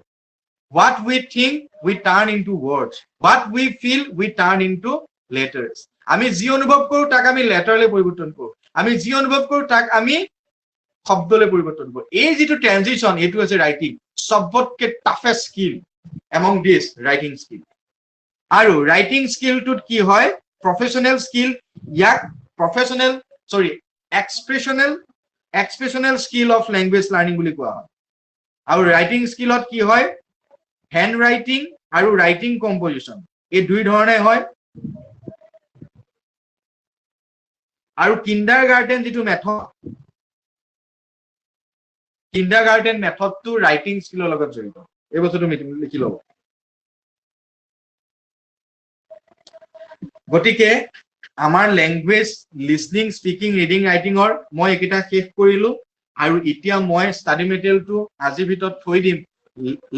What we think we turn into words, what we feel we turn into letters. আমি যি অনুভৱ কৰো তাক আমি লেটাৰলৈ পৰিৱৰ্তন কৰো, আমি যি অনুভৱ কৰো তাক আমি শব্দলৈ পৰিৱৰ্তন কৰো। এই যিটো ট্ৰানজিশন, এইটো হৈছে ৰাইটিং। চবতকে টাফেষ্ট স্কিল এমং দিছ ৰাইটিং স্কিল। আৰু ৰাইটিং স্কিলটোত কি হয়? Professional skill. ইয়াক এক্সপ্ৰেছনেল স্কিল অফ লেংগুৱেজ লাৰ্নিং বুলি কোৱা হয়। আৰু ৰাইটিং স্কিলত কি হয়? হেণ্ড ৰাইটিং আৰু ৰাইটিং কম্পজিশ্যন, এই দুই ধৰণে হয়। আৰু কিণ্ডাৰগাৰ্টেন যিটো মেথড, কিণ্ডাৰগাৰ্টেন মেথডটো ৰাইটিং স্কিলৰ লগত জড়িত। এই বস্তুটো লিখি ল'ব। গতিকে আমাৰ লেংগুৱেজ লিসনিং, স্পিকিং, ৰিডিং, ৰাইটিঙৰ মই এইকেইটা শেষ কৰিলো। আৰু এতিয়া মই ষ্টাডি মেটেৰিয়েলটো আজিৰ ভিতৰত থৈ দিম।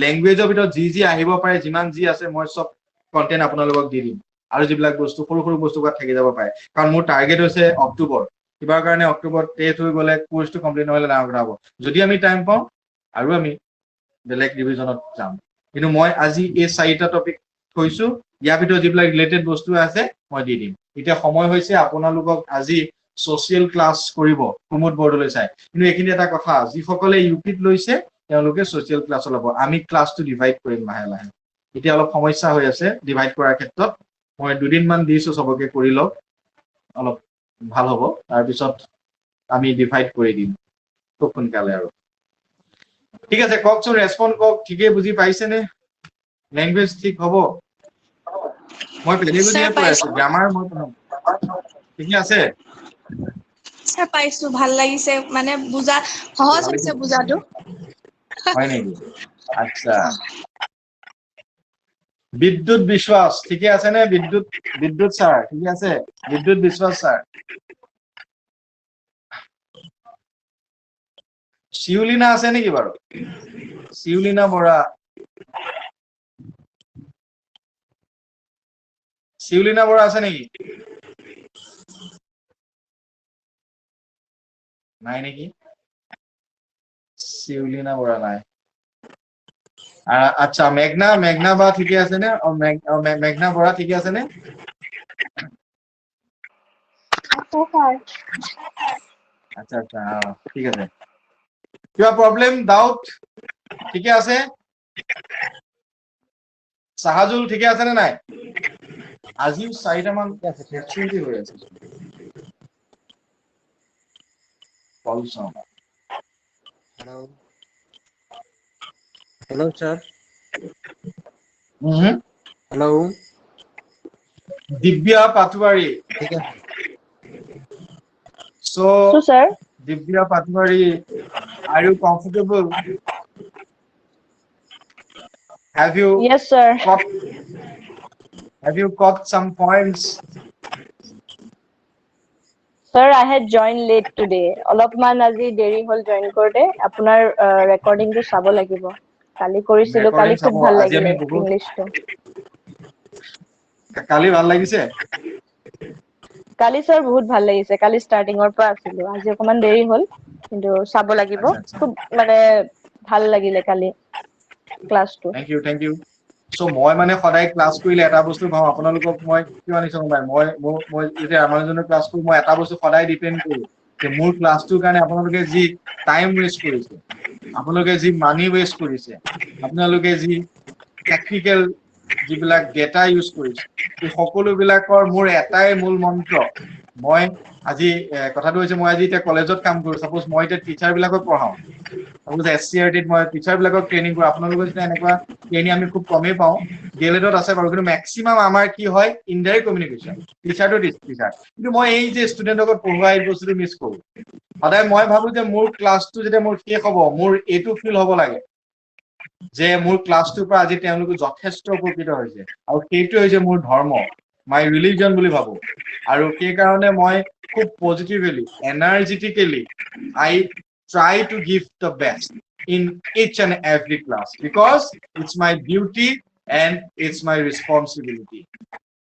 লেংগুৱেজৰ ভিতৰত যি আহিব পাৰে, যিমান যি আছে, মই চব কণ্টেণ্ট আপোনালোকক দি দিম। আৰু যিবিলাক বস্তু সৰু সৰু বস্তু থাকি যাব পাৰে, কাৰণ মোৰ টাৰ্গেট হৈছে অক্টোবৰ। কিবা কাৰণে অক্টোবৰত টেষ্ট হৈ গ'লে কোৰ্চটো কমপ্লিট নহ'লে ডাঙৰ কথা হ'ব। যদি আমি টাইম পাওঁ আৰু আমি বেলেগ ডিভিজনত যাম। কিন্তু মই আজি এই 4টা টপিক থৈছো। ইয়াৰ ভিতৰত যিবিলাক ৰিলেটেড বস্তু আছে মই দি দিম। এতিয়া সময় হৈছে আপোনালোকক আজি ছচিয়েল ক্লাছ কৰিব কুমুদ বৰদলৈ চাই। কিন্তু এইখিনি এটা কথা, যিসকলে ইউপিত লৈছে তেওঁলোকে ছচিয়েল ক্লাছ ল'ব। আমি ক্লাছটো ডিভাইড কৰিম লাহে লাহে। এতিয়া অলপ সমস্যা হৈ আছে ডিভাইড কৰাৰ ক্ষেত্ৰত। মই 2 দিনমান দিছো, চবকে কৰি লওক, অলপ ভাল হ'ব। তাৰপিছত আমি ডিভাইড কৰি দিম খুব সোনকালে। আৰু ঠিক আছে, কওকচোন, ৰেছপন্ড কওক। ঠিকেই বুজি পাইছেনে? লেংগুৱেজ ঠিক হ'ব? মই পেডাগজিয়ে স্যাৰ কৈ পাইছো। আছো, গ্ৰামাৰ মই ঠিকে আছে? স্যাৰ পাইছো, ভাল লাগিছে, মানে বুজা সহজ হৈছে বুজাটো। হয় নেকি? আচ্ছা। বিদ্যুৎ বিশ্বাস ঠিকে আছে নে? বিদ্যুৎ ছাৰ ঠিকে আছে? বিদ্যুৎ বিশ্বাস ছাৰ। শিউলিনা আছে নেকি বাৰু? শিউলিনা বৰা, শিউলিনা বৰা আছে নেকি? নাই নেকি? শিউলিনা বৰা নাই। আচ্ছা মেঘনা বা ঠিকে আছে নে মেঘনা বৰা ঠিকে আছে নে আচ্ছা ঠিক আছে কিবা প্ৰব্লেম ডাউট ঠিকে আছে সাহাজুল ঠিকে আছে নে নাই আজিও 4টা মান ফ্লেক্সিবিলিটি হৈ আছে পলছন Hello, sir. Mhm. Hello. Divya Patwari. ठीक है. So, So, sir, Divya Patwari, are you comfortable? Have you yes, sir. caught some points? Sir, I had joined late today. অলপমান আজি দেৰি হ'ল জয়েন কৰোতে আপোনাৰ ৰেকৰ্ডিংটো চাব লাগিব কালি কৰিছিলো কালি Recording খুব চাব ভাল আজি লাগিলে আমি বহুত ইংলিশটো কালি ভাল লাগিছে কালি স্যার বহুত ভাল লাগিছে কালি ষ্টাৰ্টিংৰ পৰা আছিলো আজি অকমান দেৰি হ'ল কিন্তু চাব লাগিব আচ্ছা খুব মানে ভাল লাগিলে কালি ক্লাছটো thank you so মই মানে সদায় ক্লাস কৰিলে এটা বস্তু ভাও আপোনালোকক মই কিয় আনিছো মই এতিয়া আমাৰজনৰ ক্লাস কৰি মই এটা বস্তু সদায় ডিপেন্ড কৰো যে মোৰ ক্লাসটোৰ কাৰণে আপোনালোকে যি টাইম ওয়েষ্ট কৰিছে আপোনালোকে যি মানি ওয়েষ্ট কৰিছে আপোনালোকে যি টেকনিক্যাল যিবিলাক ডেটা ইউজ কৰিছে এই সকলোবিলাকৰ মোৰ এটাই মূল মন্ত্ৰ মই আজি কথাটো হৈছে মই আজি এতিয়া কলেজত কাম কৰো সাপোজ মই এতিয়া টিচাৰ বিলাকক পঢ়াও সাপোজ এসচিআৰটিত মই টিচাৰ বিলাকক ট্ৰেইনিং কৰো আপোনালোকৰ যেতিয়া এনেকুৱা ট্ৰেইনিং আমি খুব কমেই পাওঁ ডিএলএডত আছে বাৰু কিন্তু মেক্সিমাম আমাৰ কি হয় indirect communication teacher to teacher কিন্তু মই এই যে ষ্টুডেণ্টক পঢ়োৱা এই বস্তুটো মিছ কৰো সদায় মই ভাবো যে মোৰ ক্লাছটো যেতিয়া মোৰ শেষ হ'ব মোৰ এইটো ফিল হ'ব লাগে যে মোৰ ক্লাছটোৰ পৰা আজি তেওঁলোকে যথেষ্ট উপকৃত হৈছে আৰু সেইটো হৈছে মোৰ ধৰ্ম মাই ৰিলিজন বুলি ভাবো আৰু সেই কাৰণে মই খুব positively energetically I try to give the best in each and every class because it's my duty and it's my responsibility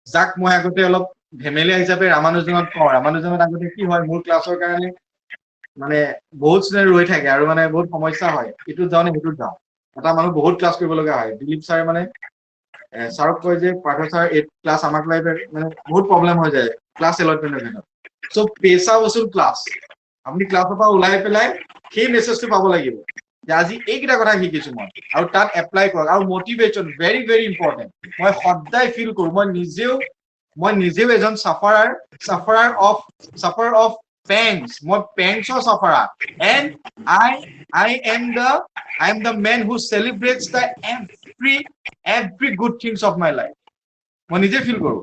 যাক মই আগতে অলপ ধেমেলীয়া হিচাপে ৰামানুজনত কওঁ ৰামানুজনত আগতে কি হয় মোৰ ক্লাছৰ কাৰণে মানে বহুত ষ্টুডেণ্ট ৰৈ থাকে আৰু মানে বহুত সমস্যা হয় এইটোত যাওঁ নে সেইটোত যাওঁ এটা মানুহ বহুত ক্লাছ কৰিব লগা হয় দিলীপ ছাৰে মানে ছাৰক কয় যে পাৰ্থ ছাৰ এই ক্লাছ আমাক লাগে মানে বহুত প্ৰব্লেম হৈ যায় ক্লাছ এলটমেণ্টৰ ক্ষেত্ৰত চ' পেচা বসুল ক্লাছ আপুনি ক্লাছৰ পৰা ওলাই পেলাই সেই মেছেজটো পাব লাগিব যে আজি এইকেইটা কথা শিকিছো মই আৰু তাত এপ্লাই কৰক আৰু মটিভেশ্যন ভেৰি ভেৰি ইম্পৰ্টেণ্ট মই সদায় ফিল কৰো মই নিজেও এজন চাফাৰাৰ অফ pangs মই পেংছৰ চাফাৰাৰ and I am the man who celebrates the every good things of my life মই নিজে ফিল কৰো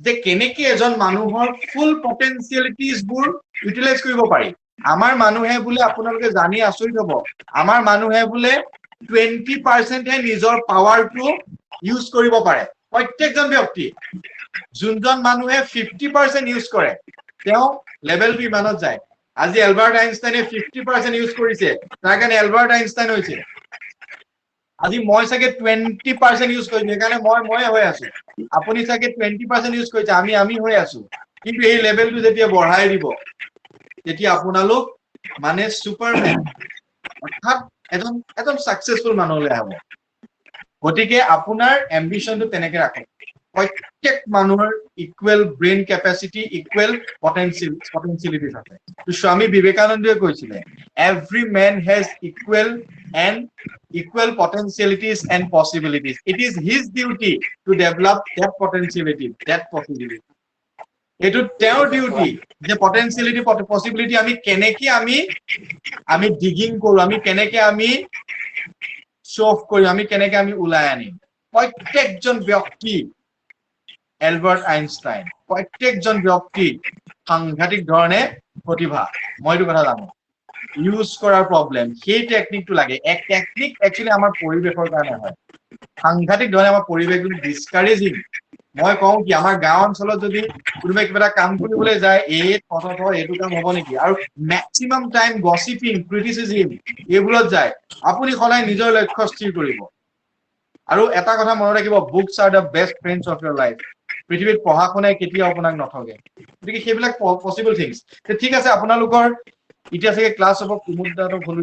যে কেনেকে এজন মানুহৰ ফুল পটেনচিয়েলিটিজ বোৰ ইউটিলাইজ কৰিব পাৰি আমাৰ মানুহে বোলে আপোনালোকে জানি আচৰিত হ'ব আমাৰ মানুহে বোলে 20% হে নিজৰ পাৱাৰটো ইউজ কৰিব পাৰে প্ৰত্যেকজন ব্যক্তি যোনজন মানুহে 50% ইউজ কৰে তেওঁ লেভেলটো ইমানত যায় আজি এলবাৰ্ট আইনষ্টাইনে 50% ইউজ কৰিছে তাৰ কাৰণে এলবাৰ্ট আইনষ্টাইন হৈছে আজি মই চাগে 20% ইউজ কৰিছো সেইকাৰণে মই হৈ আছো আপুনি চাগে 20% ইউজ কৰিছে আমি হৈ আছো কিন্তু এই লেভেলটো যেতিয়া বঢ়াই দিব তেতিয়া আপোনালোক মানে সুপাৰমেন অৰ্থাৎ এজন সাকসেসফুল মানুহলৈ হ'ব গতিকে আপোনাৰ এম্বিশনটো তেনেকে ৰাখক প্ৰত্যেক মানুহৰ equal brain capacity equal potentialities আছে স্বামী বিবেকানন্দই কৈছিলে every man has equal potentialities and possibilities it is his duty to develop that potentiality that possibility এটো তেওঁৰ ডিউটি যে পটেনচিয়েলিটি পসিবিলিটি আমি কেনেকে আমি ডিগিং কৰো আমি কেনেকে আমি শো অফ কৰি আমি কেনেকে আমি ওলাই আনিম প্ৰত্যেকজন ব্যক্তি এলবাৰ্ট আইনষ্টাইন প্ৰত্যেকজন ব্যক্তি সাংঘাতিক ধৰণে প্ৰতিভা মই এইটো কথা জানো ইউজ কৰাৰ প্ৰবলেম সেই টেকনিকটো লাগে এক টেকনিক একচুয়ালি আমাৰ পৰিবেশৰ কাৰণে হয় সাংঘাতিক ধৰণে আমাৰ পৰিবেশটো ডিসকাৰেজিং মই কওঁ কি আমাৰ গাঁও অঞ্চলত যদি কোনোবাই কিবা এটা কাম কৰিবলৈ যায় এইটো কাম হ'ব নেকি আৰু ম্যাক্সিমাম টাইম গসিপিং ক্ৰিটিসিজম এইবোৰত যায় আপুনি সদায় নিজৰ লক্ষ্য স্থিৰ কৰিব আৰু এটা কথা মনত ৰাখিব books R the best friends of your life পৃথিৱীত পঢ়া শুনাই কেতিয়াও আপোনাক নঠগে গতিকে সেইবিলাক পসিবল থিংস ঠিক আছে আপোনালোকৰ এতিয়া চাগে ক্লাছ হ'ব কুমুদ দাঁতক হ'ল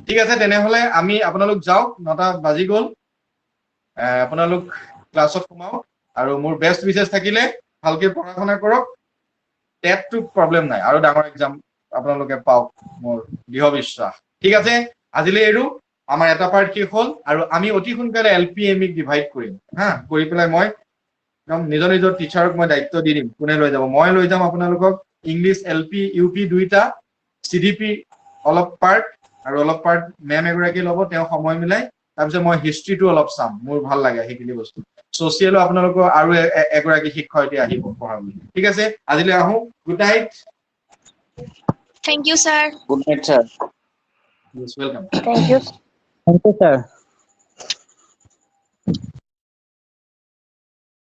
ঠিক আছে তেনেহলে আমি আপোনালোক যাওক 9টা বাজি গ'ল আপোনালোক ক্লাছত সোমাওক আৰু মোৰ বেষ্ট উইচেছ থাকিলে ভালকে পঢ়া শুনা কৰক টেটটো প্ৰব্লেম নাই আৰু ডাঙৰ এক্সাম আপোনালোকে পাওক মোৰ দৃঢ় বিশ্বাস ঠিক আছে আজিলৈ এৰো আমাৰ এটা পাৰ্ট শেষ হ'ল আৰু আমি অতি সোনকালে এলপিএমক ডিভাইড কৰিম হা কৰি পেলাই মই একদম নিজৰ নিজৰ টিচাৰক মই দায়িত্ব দি দিম কোনে লৈ যাব মই লৈ যাম আপোনালোকক ইংলিছ এলপি ইউপি দুইটা চিডিপি অলপ পাৰ্ট আৰু অলপ পাৰ্ট মেম এগৰাকী ল'ব তেওঁ সময় মিলাই তাৰপিছত মই হিষ্ট্ৰীটো অলপ চাম মোৰ ভাল লাগে সেইখিনি বস্তু ছ'চিয়েলো আপোনালোকৰ আৰু এগৰাকী শিক্ষয়িত্ৰী আহিব পঢ়াবলৈ ঠিক আছে আজিলৈ আহো good night Thank you, sir. Good night, sir. Welcome Thank you. Thank you, sir.